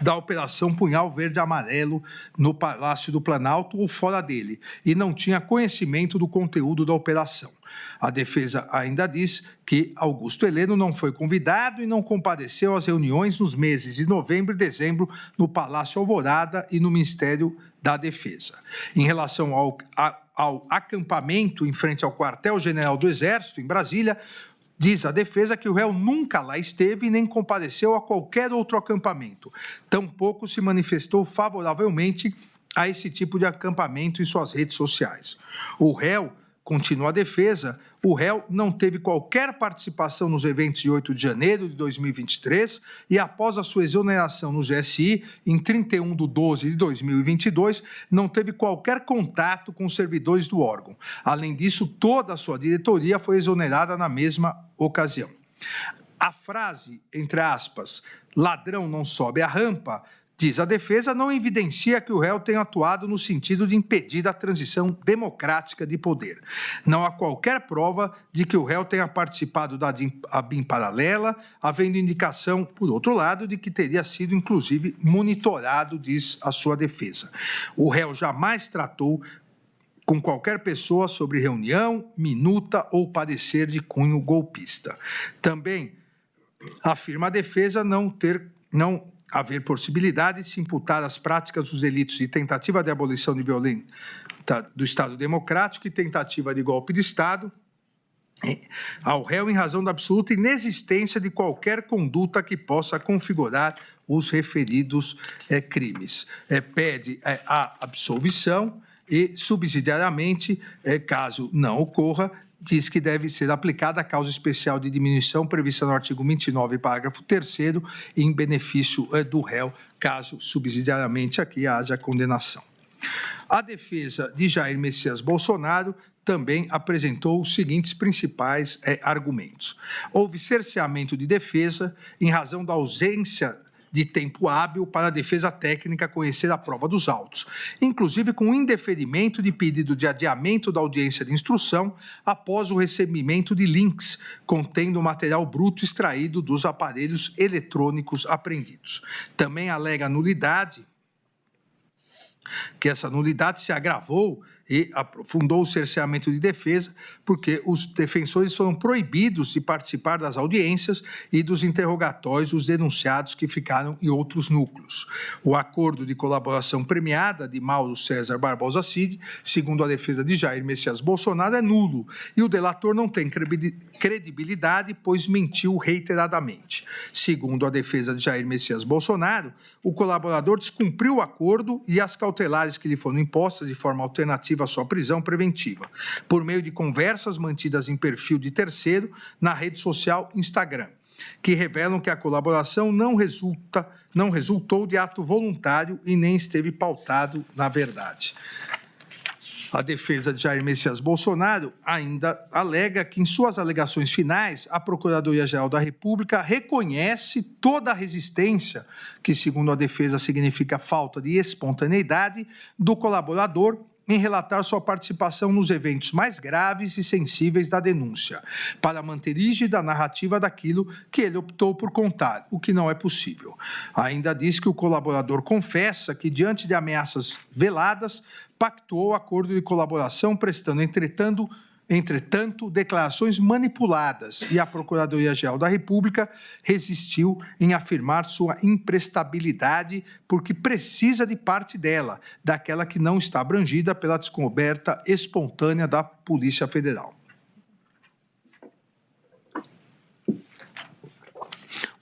da Operação Punhal Verde Amarelo no Palácio do Planalto ou fora dele, e não tinha conhecimento do conteúdo da operação. A defesa ainda diz que Augusto Heleno não foi convidado e não compareceu às reuniões nos meses de novembro e dezembro no Palácio Alvorada e no Ministério da Defesa. Em relação ao acampamento em frente ao quartel-general do Exército, em Brasília, diz a defesa que o réu nunca lá esteve e nem compareceu a qualquer outro acampamento. Tampouco se manifestou favoravelmente a esse tipo de acampamento em suas redes sociais. O réu continua a defesa, o réu não teve qualquer participação nos eventos de 8 de janeiro de 2023 e, após a sua exoneração no GSI, em 31/12 de 2022, não teve qualquer contato com os servidores do órgão. Além disso, toda a sua diretoria foi exonerada na mesma ocasião. A frase, entre aspas, ladrão não sobe a rampa, diz a defesa, não evidencia que o réu tenha atuado no sentido de impedir a transição democrática de poder. Não há qualquer prova de que o réu tenha participado da ABIN paralela, havendo indicação, por outro lado, de que teria sido, inclusive, monitorado, diz a sua defesa. O réu jamais tratou com qualquer pessoa sobre reunião, minuta ou parecer de cunho golpista. Também afirma a defesa não haver possibilidade de se imputar as práticas dos delitos de tentativa de abolição de violência do Estado Democrático e tentativa de golpe de Estado ao réu em razão da absoluta inexistência de qualquer conduta que possa configurar os referidos crimes. Pede a absolvição e, subsidiariamente, caso não ocorra, diz que deve ser aplicada a causa especial de diminuição prevista no artigo 29, parágrafo 3º, em benefício do réu, caso subsidiariamente aqui haja condenação. A defesa de Jair Messias Bolsonaro também apresentou os seguintes principais argumentos. Houve cerceamento de defesa em razão da ausência de tempo hábil para a defesa técnica conhecer a prova dos autos, inclusive com indeferimento de pedido de adiamento da audiência de instrução após o recebimento de links contendo material bruto extraído dos aparelhos eletrônicos apreendidos. Também alega nulidade, que essa nulidade se agravou e aprofundou o cerceamento de defesa, porque os defensores foram proibidos de participar das audiências e dos interrogatórios dos denunciados que ficaram em outros núcleos. O acordo de colaboração premiada de Mauro César Barbosa Cid, segundo a defesa de Jair Messias Bolsonaro, é nulo e o delator não tem credibilidade, pois mentiu reiteradamente. Segundo a defesa de Jair Messias Bolsonaro, o colaborador descumpriu o acordo e as cautelares que lhe foram impostas de forma alternativa à sua prisão preventiva, por meio de conversas mantidas em perfil de terceiro na rede social Instagram, que revelam que a colaboração não resultou de ato voluntário e nem esteve pautado na verdade. A defesa de Jair Messias Bolsonaro ainda alega que, em suas alegações finais, a Procuradoria-Geral da República reconhece toda a resistência, que, segundo a defesa, significa falta de espontaneidade, do colaborador em relatar sua participação nos eventos mais graves e sensíveis da denúncia, para manter rígida a narrativa daquilo que ele optou por contar, o que não é possível. Ainda diz que o colaborador confessa que, diante de ameaças veladas, pactuou acordo de colaboração, prestando, entretanto, declarações manipuladas, e a Procuradoria-Geral da República resistiu em afirmar sua imprestabilidade porque precisa de parte dela, daquela que não está abrangida pela descoberta espontânea da Polícia Federal.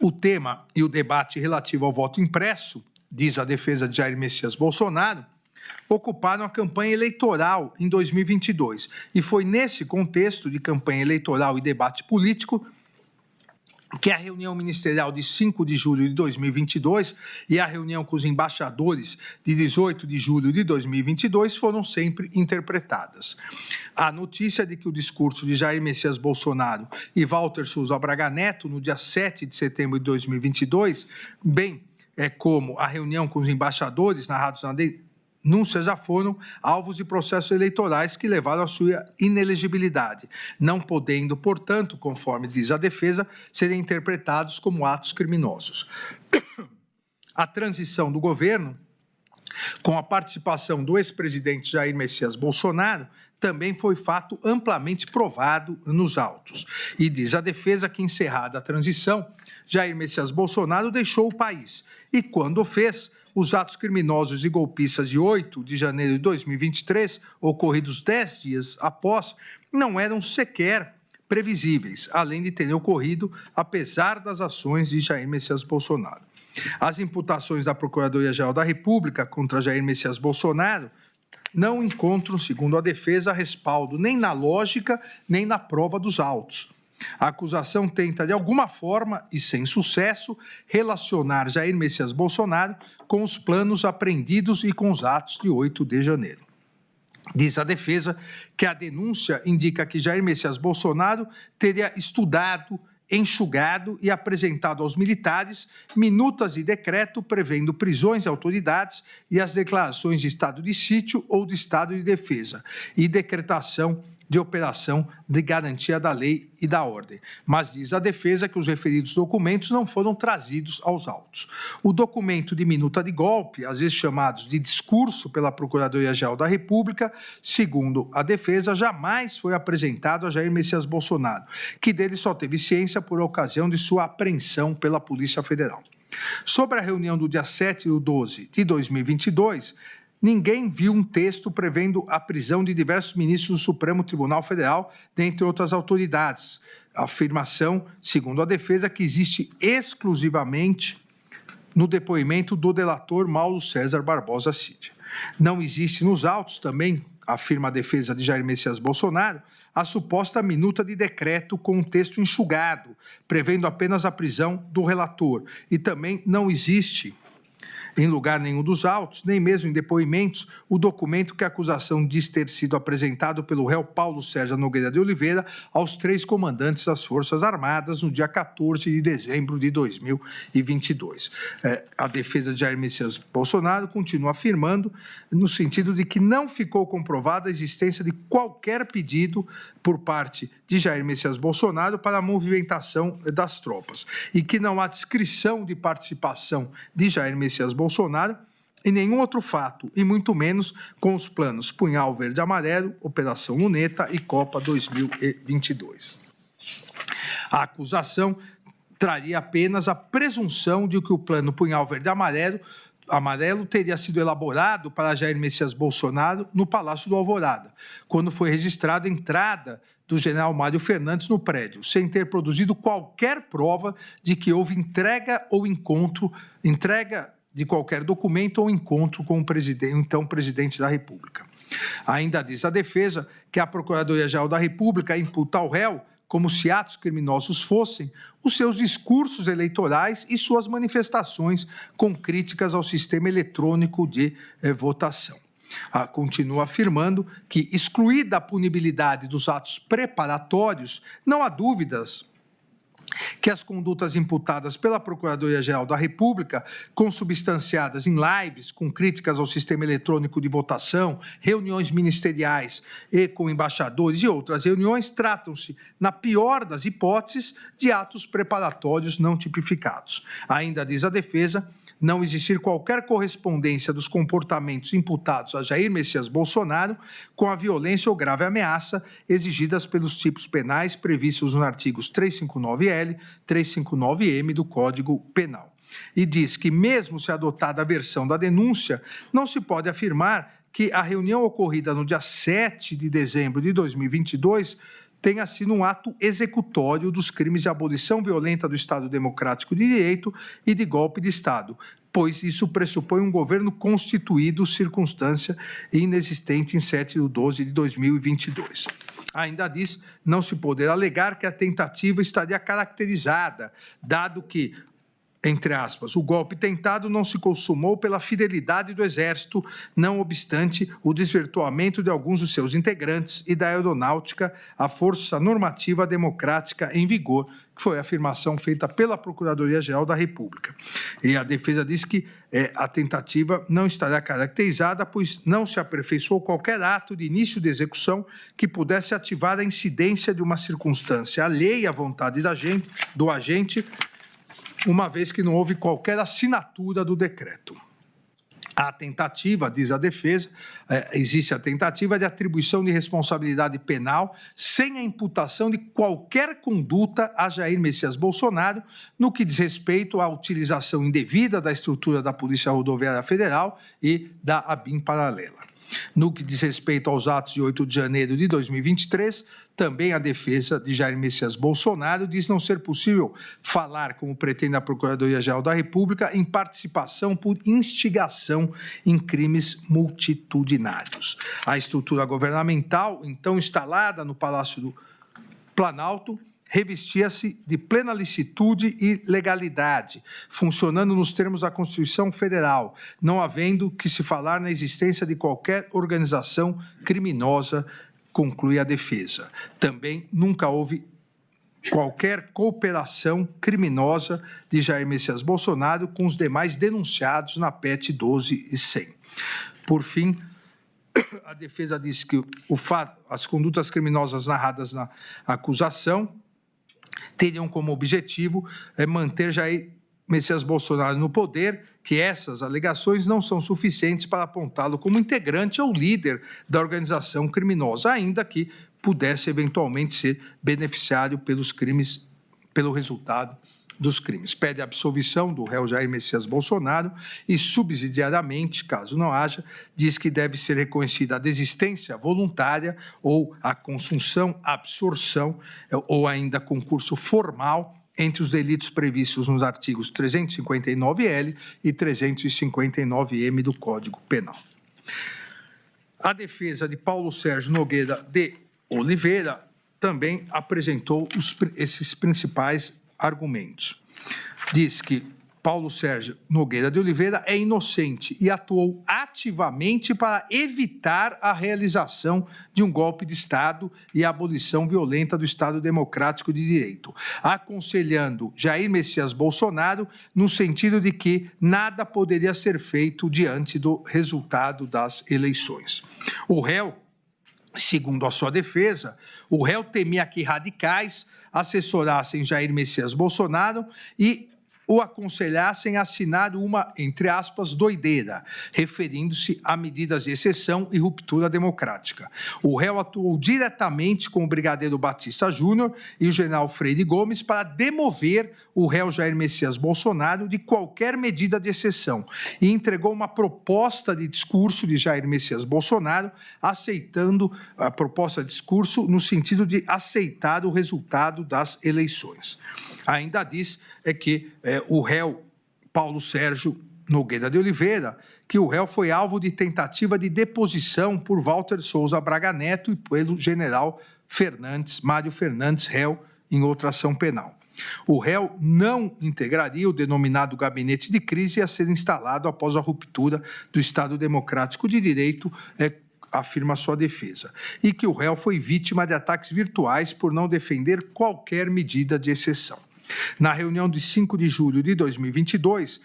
O tema e o debate relativo ao voto impresso, diz a defesa de Jair Messias Bolsonaro, ocuparam a campanha eleitoral em 2022. E foi nesse contexto de campanha eleitoral e debate político que a reunião ministerial de 5 de julho de 2022 e a reunião com os embaixadores de 18 de julho de 2022 foram sempre interpretadas. A notícia de que o discurso de Jair Messias Bolsonaro e Walter Souza Braga Neto, no dia 7 de setembro de 2022, bem como a reunião com os embaixadores narrados na denúncia, já foram alvos de processos eleitorais que levaram à sua inelegibilidade, não podendo, portanto, conforme diz a defesa, serem interpretados como atos criminosos. A transição do governo, com a participação do ex-presidente Jair Messias Bolsonaro, também foi fato amplamente provado nos autos. E diz a defesa que, encerrada a transição, Jair Messias Bolsonaro deixou o país e, quando o fez, os atos criminosos e golpistas de 8 de janeiro de 2023, ocorridos 10 dias após, não eram sequer previsíveis, além de terem ocorrido apesar das ações de Jair Messias Bolsonaro. As imputações da Procuradoria-Geral da República contra Jair Messias Bolsonaro não encontram, segundo a defesa, respaldo nem na lógica nem na prova dos autos. A acusação tenta, de alguma forma, e sem sucesso, relacionar Jair Messias Bolsonaro com os planos apreendidos e com os atos de 8 de janeiro. Diz a defesa que a denúncia indica que Jair Messias Bolsonaro teria estudado, enxugado e apresentado aos militares minutas de decreto prevendo prisões de autoridades e as declarações de estado de sítio ou de estado de defesa e decretação de operação de garantia da lei e da ordem. Mas diz a defesa que os referidos documentos não foram trazidos aos autos. O documento de minuta de golpe, às vezes chamados de discurso pela Procuradoria-Geral da República, segundo a defesa, jamais foi apresentado a Jair Messias Bolsonaro, que dele só teve ciência por ocasião de sua apreensão pela Polícia Federal. Sobre a reunião do dia 7/12 de 2022, ninguém viu um texto prevendo a prisão de diversos ministros do Supremo Tribunal Federal, dentre outras autoridades. A afirmação, segundo a defesa, que existe exclusivamente no depoimento do delator Mauro César Barbosa Cid. Não existe nos autos também, afirma a defesa de Jair Messias Bolsonaro, a suposta minuta de decreto com um texto enxugado, prevendo apenas a prisão do relator. E também não existe, em lugar nenhum dos autos, nem mesmo em depoimentos, o documento que a acusação diz ter sido apresentado pelo réu Paulo Sérgio Nogueira de Oliveira aos 3 comandantes das Forças Armadas no dia 14 de dezembro de 2022. A defesa de Jair Messias Bolsonaro continua afirmando no sentido de que não ficou comprovada a existência de qualquer pedido por parte de Jair Messias Bolsonaro para a movimentação das tropas e que não há descrição de participação de Jair Messias Bolsonaro em nenhum outro fato, e muito menos com os planos Punhal Verde e Amarelo, Operação Luneta e Copa 2022. A acusação traria apenas a presunção de que o plano Punhal Verde e Amarelo teria sido elaborado para Jair Messias Bolsonaro no Palácio do Alvorada, quando foi registrada a entrada do general Mário Fernandes no prédio, sem ter produzido qualquer prova de que houve entrega de qualquer documento ou encontro com o então presidente da República. Ainda diz a defesa que a Procuradoria-Geral da República imputa ao réu, como se atos criminosos fossem, os seus discursos eleitorais e suas manifestações com críticas ao sistema eletrônico de votação. Continua afirmando que, excluída a punibilidade dos atos preparatórios, não há dúvidas que as condutas imputadas pela Procuradoria-Geral da República, consubstanciadas em lives com críticas ao sistema eletrônico de votação, reuniões ministeriais e com embaixadores e outras reuniões, tratam-se, na pior das hipóteses, de atos preparatórios não tipificados. Ainda diz a defesa, não existir qualquer correspondência dos comportamentos imputados a Jair Messias Bolsonaro com a violência ou grave ameaça exigidas pelos tipos penais previstos nos artigos 359-L, 359-M do Código Penal. E diz que, mesmo se adotada a versão da denúncia, não se pode afirmar que a reunião ocorrida no dia 7 de dezembro de 2022 tenha sido um ato executório dos crimes de abolição violenta do Estado Democrático de Direito e de golpe de Estado, pois isso pressupõe um governo constituído, circunstância inexistente em 7/12 de 2022. Ainda diz não se poder alegar que a tentativa estaria caracterizada, dado que, entre aspas, o golpe tentado não se consumou pela fidelidade do Exército, não obstante o desvirtuamento de alguns dos seus integrantes e da aeronáutica, a força normativa democrática em vigor, que foi a afirmação feita pela Procuradoria-Geral da República. E a defesa diz que a tentativa não estará caracterizada, pois não se aperfeiçoou qualquer ato de início de execução que pudesse ativar a incidência de uma circunstância alheia à vontade do agente, uma vez que não houve qualquer assinatura do decreto. A tentativa, diz a defesa, existe a tentativa de atribuição de responsabilidade penal sem a imputação de qualquer conduta a Jair Messias Bolsonaro no que diz respeito à utilização indevida da estrutura da Polícia Rodoviária Federal e da ABIN paralela. No que diz respeito aos atos de 8 de janeiro de 2023, também a defesa de Jair Messias Bolsonaro diz não ser possível falar, como pretende a Procuradoria-Geral da República, em participação por instigação em crimes multitudinários. A estrutura governamental, então instalada no Palácio do Planalto, revestia-se de plena licitude e legalidade, funcionando nos termos da Constituição Federal, não havendo que se falar na existência de qualquer organização criminosa, conclui a defesa. Também nunca houve qualquer cooperação criminosa de Jair Messias Bolsonaro com os demais denunciados na PEC 12 e 100. Por fim, a defesa diz que as condutas criminosas narradas na acusação teriam como objetivo manter Jair Messias Bolsonaro no poder, que essas alegações não são suficientes para apontá-lo como integrante ou líder da organização criminosa, ainda que pudesse eventualmente ser beneficiário pelos crimes, pelo resultado dos crimes. Pede a absolvição do réu Jair Messias Bolsonaro e, subsidiariamente, caso não haja, diz que deve ser reconhecida a desistência voluntária ou a consunção, absorção ou ainda concurso formal entre os delitos previstos nos artigos 359-L e 359-M do Código Penal. A defesa de Paulo Sérgio Nogueira de Oliveira também apresentou esses principais argumentos. Diz que Paulo Sérgio Nogueira de Oliveira é inocente e atuou ativamente para evitar a realização de um golpe de Estado e a abolição violenta do Estado Democrático de Direito, aconselhando Jair Messias Bolsonaro no sentido de que nada poderia ser feito diante do resultado das eleições. O réu, segundo a sua defesa, o réu temia que radicais assessorassem Jair Messias Bolsonaro e o aconselhassem a assinar uma, entre aspas, doideira, referindo-se a medidas de exceção e ruptura democrática. O réu atuou diretamente com o brigadeiro Batista Júnior e o general Freire Gomes para demover o réu Jair Messias Bolsonaro de qualquer medida de exceção e entregou uma proposta de discurso de Jair Messias Bolsonaro, aceitando a proposta de discurso no sentido de aceitar o resultado das eleições. Ainda diz que o réu Paulo Sérgio Nogueira de Oliveira, que o réu foi alvo de tentativa de deposição por Walter Souza Braga Neto e pelo general Mário Fernandes, réu em outra ação penal. O réu não integraria o denominado gabinete de crise a ser instalado após a ruptura do Estado Democrático de Direito, afirma sua defesa, e que o réu foi vítima de ataques virtuais por não defender qualquer medida de exceção. Na reunião de 5 de julho de 2022,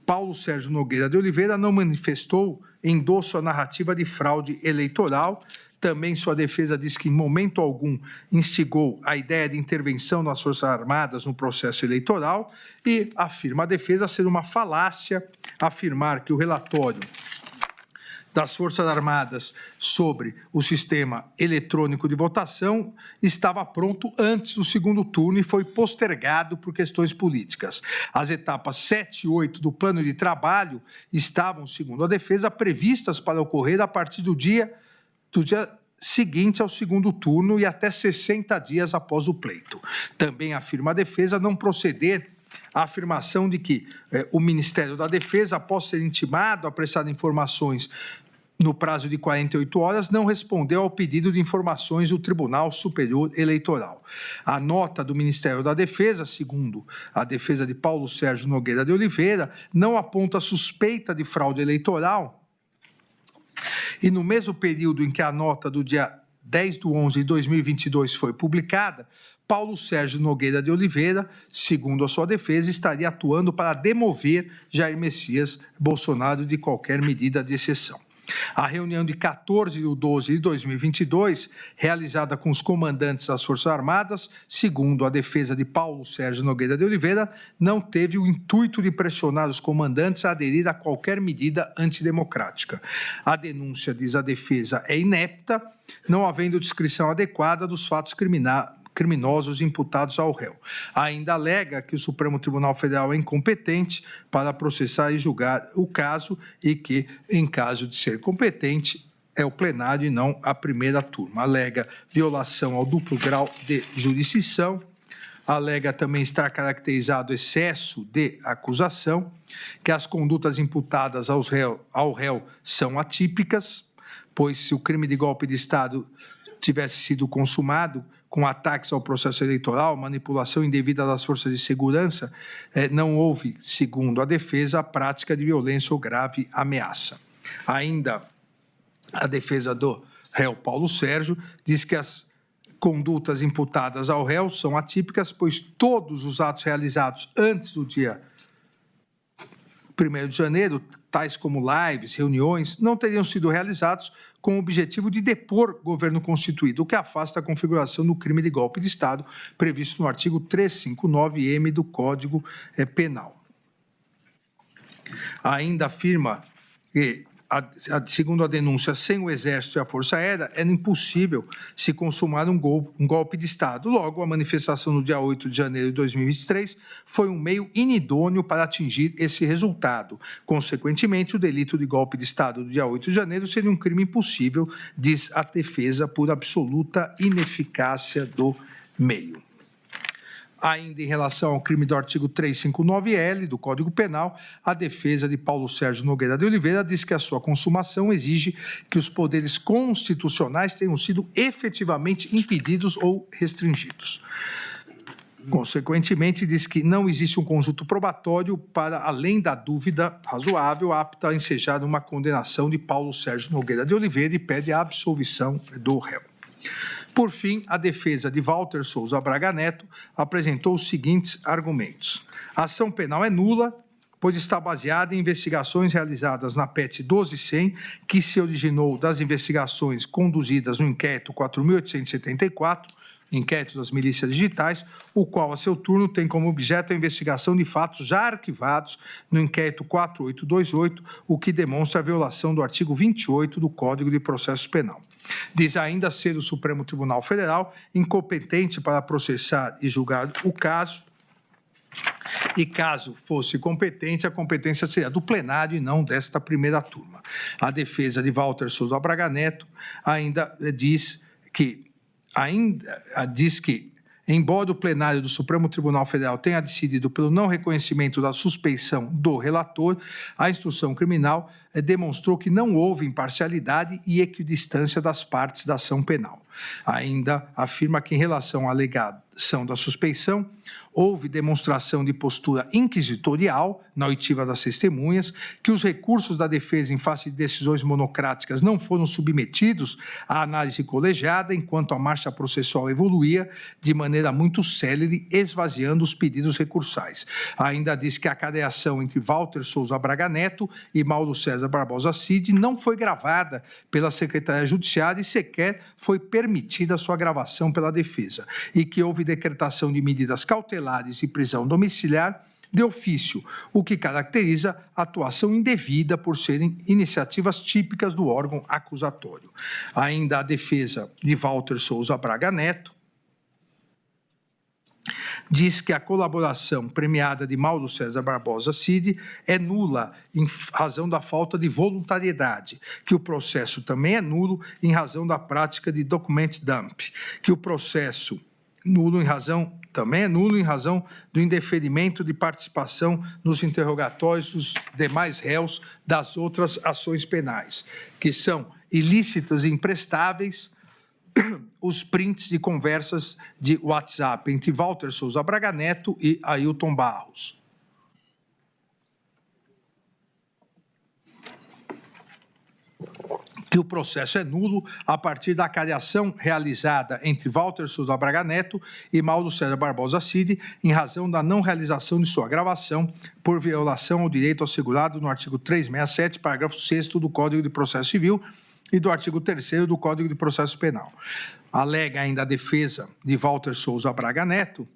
Paulo Sérgio Nogueira de Oliveira não manifestou endosso à narrativa de fraude eleitoral. Também sua defesa diz que em momento algum instigou a ideia de intervenção nas Forças Armadas no processo eleitoral e afirma a defesa ser uma falácia afirmar que o relatório das Forças Armadas sobre o sistema eletrônico de votação estava pronto antes do segundo turno e foi postergado por questões políticas. As etapas 7 e 8 do plano de trabalho estavam, segundo a defesa, previstas para ocorrer a partir do dia seguinte ao segundo turno e até 60 dias após o pleito. Também afirma a defesa não proceder a afirmação de que o Ministério da Defesa, após ser intimado a prestar informações no prazo de 48 horas, não respondeu ao pedido de informações do Tribunal Superior Eleitoral. A nota do Ministério da Defesa, segundo a defesa de Paulo Sérgio Nogueira de Oliveira, não aponta suspeita de fraude eleitoral e no mesmo período em que a nota do dia 10/11/2022 foi publicada, Paulo Sérgio Nogueira de Oliveira, segundo a sua defesa, estaria atuando para demover Jair Messias Bolsonaro de qualquer medida de exceção. A reunião de 14/12/2022, realizada com os comandantes das Forças Armadas, segundo a defesa de Paulo Sérgio Nogueira de Oliveira, não teve o intuito de pressionar os comandantes a aderir a qualquer medida antidemocrática. A denúncia, diz a defesa, é inepta, não havendo descrição adequada dos fatos criminosos imputados ao réu. Ainda alega que o Supremo Tribunal Federal é incompetente para processar e julgar o caso e que, em caso de ser competente, é o plenário e não a primeira turma. Alega violação ao duplo grau de jurisdição, alega também estar caracterizado excesso de acusação, que as condutas imputadas ao réu são atípicas, pois se o crime de golpe de Estado tivesse sido consumado com ataques ao processo eleitoral, manipulação indevida das forças de segurança, não houve, segundo a defesa, a prática de violência ou grave ameaça. Ainda a defesa do réu Paulo Sérgio diz que as condutas imputadas ao réu são atípicas, pois todos os atos realizados antes do dia 1º de janeiro, tais como lives, reuniões, não teriam sido realizados com o objetivo de depor governo constituído, o que afasta a configuração do crime de golpe de Estado previsto no artigo 359-M do Código Penal. Ainda afirma que, segundo a denúncia, sem o Exército e a Força Aérea, era impossível se consumar um golpe de Estado. Logo, a manifestação no dia 8 de janeiro de 2023 foi um meio inidôneo para atingir esse resultado. Consequentemente, o delito de golpe de Estado do dia 8 de janeiro seria um crime impossível, diz a defesa, por absoluta ineficácia do meio. Ainda em relação ao crime do artigo 359-L do Código Penal, a defesa de Paulo Sérgio Nogueira de Oliveira diz que a sua consumação exige que os poderes constitucionais tenham sido efetivamente impedidos ou restringidos. Consequentemente, diz que não existe um conjunto probatório para, além da dúvida razoável, apta a ensejar uma condenação de Paulo Sérgio Nogueira de Oliveira e pede a absolvição do réu. Por fim, a defesa de Walter Souza Braga Neto apresentou os seguintes argumentos. A ação penal é nula, pois está baseada em investigações realizadas na PET 12.100, que se originou das investigações conduzidas no inquérito 4.874, inquérito das milícias digitais, o qual, a seu turno, tem como objeto a investigação de fatos já arquivados no inquérito 4828, o que demonstra a violação do artigo 28 do Código de Processo Penal. Diz ainda ser o Supremo Tribunal Federal incompetente para processar e julgar o caso, e caso fosse competente, a competência seria do plenário e não desta primeira turma. A defesa de Walter Souza Braga Neto ainda diz que, embora o plenário do Supremo Tribunal Federal tenha decidido pelo não reconhecimento da suspeição do relator, a instrução criminal demonstrou que não houve imparcialidade e equidistância das partes da ação penal. Ainda afirma que, em relação à alegação da suspeição, houve demonstração de postura inquisitorial na oitiva das testemunhas, que os recursos da defesa em face de decisões monocráticas não foram submetidos à análise colegiada, enquanto a marcha processual evoluía de maneira muito célere, esvaziando os pedidos recursais. Ainda diz que a cadeação entre Walter Souza Braga Neto e Mauro César Barbosa Cid não foi gravada pela Secretaria Judiciária e sequer foi permitida sua gravação pela defesa, e que houve decretação de medidas cautelares e prisão domiciliar de ofício, o que caracteriza a atuação indevida por serem iniciativas típicas do órgão acusatório. Ainda a defesa de Walter Souza Braga Neto diz que a colaboração premiada de Mauro César Barbosa Cid é nula em razão da falta de voluntariedade, que o processo também é nulo em razão da prática de document dump, que o processo também é nulo em razão do indeferimento de participação nos interrogatórios dos demais réus das outras ações penais, que são ilícitos e imprestáveis os prints de conversas de WhatsApp entre Walter Souza Braga Neto e Ailton Barros. Que o processo é nulo a partir da cadeação realizada entre Walter Souza Braga Neto e Mauro César Barbosa Cid, em razão da não realização de sua gravação por violação ao direito assegurado no artigo 367, parágrafo 6º do Código de Processo Civil e do artigo 3º do Código de Processo Penal. Alega ainda a defesa de Walter Souza Braga Neto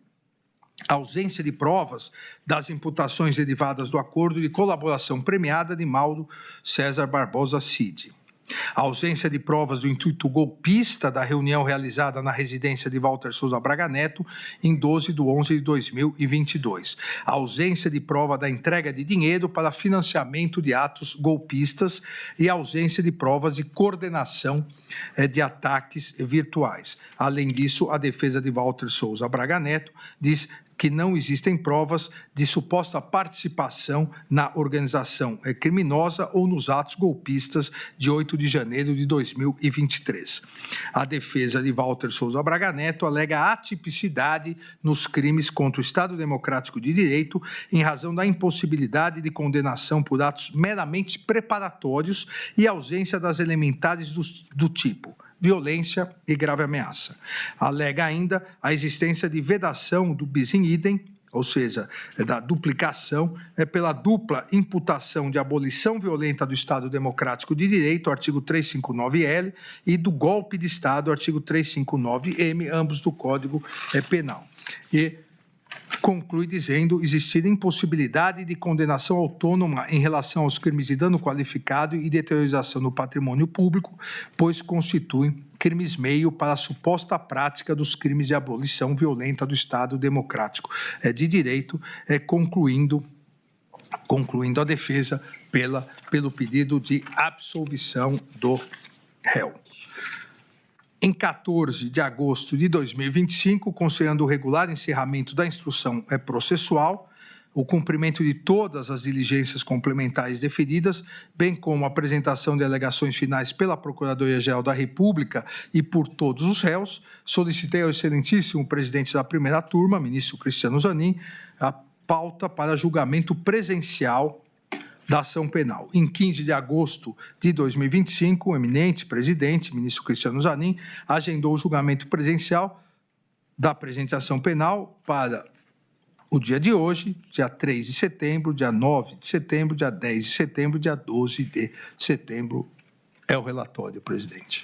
a ausência de provas das imputações derivadas do acordo de colaboração premiada de Mauro César Barbosa Cid. A ausência de provas do intuito golpista da reunião realizada na residência de Walter Souza Braga Neto em 12/11/2022. A ausência de prova da entrega de dinheiro para financiamento de atos golpistas e a ausência de provas de coordenação de ataques virtuais. Além disso, a defesa de Walter Souza Braga Neto diz que não existem provas de suposta participação na organização criminosa ou nos atos golpistas de 8 de janeiro de 2023. A defesa de Walter Souza Braga Neto alega atipicidade nos crimes contra o Estado Democrático de Direito em razão da impossibilidade de condenação por atos meramente preparatórios e ausência das elementares do tipo violência e grave ameaça. Alega ainda a existência de vedação do bis in idem, ou seja, da duplicação, pela dupla imputação de abolição violenta do Estado Democrático de Direito, artigo 359-L, e do golpe de Estado, artigo 359-M, ambos do Código Penal. E conclui dizendo existir impossibilidade de condenação autônoma em relação aos crimes de dano qualificado e deteriorização do patrimônio público, pois constituem crimes meio para a suposta prática dos crimes de abolição violenta do Estado Democrático de Direito, concluindo a defesa pelo pedido de absolvição do réu. Em 14 de agosto de 2025, considerando o regular encerramento da instrução processual, o cumprimento de todas as diligências complementares deferidas, bem como a apresentação de alegações finais pela Procuradoria-Geral da República e por todos os réus, solicitei ao excelentíssimo presidente da primeira turma, ministro Cristiano Zanin, a pauta para julgamento presencial da ação penal. Em 15 de agosto de 2025, o eminente presidente, ministro Cristiano Zanin, agendou o julgamento presencial da apresentação penal para o dia de hoje, dia 3 de setembro, dia 9 de setembro, dia 10 de setembro, dia 12 de setembro. É o relatório, presidente.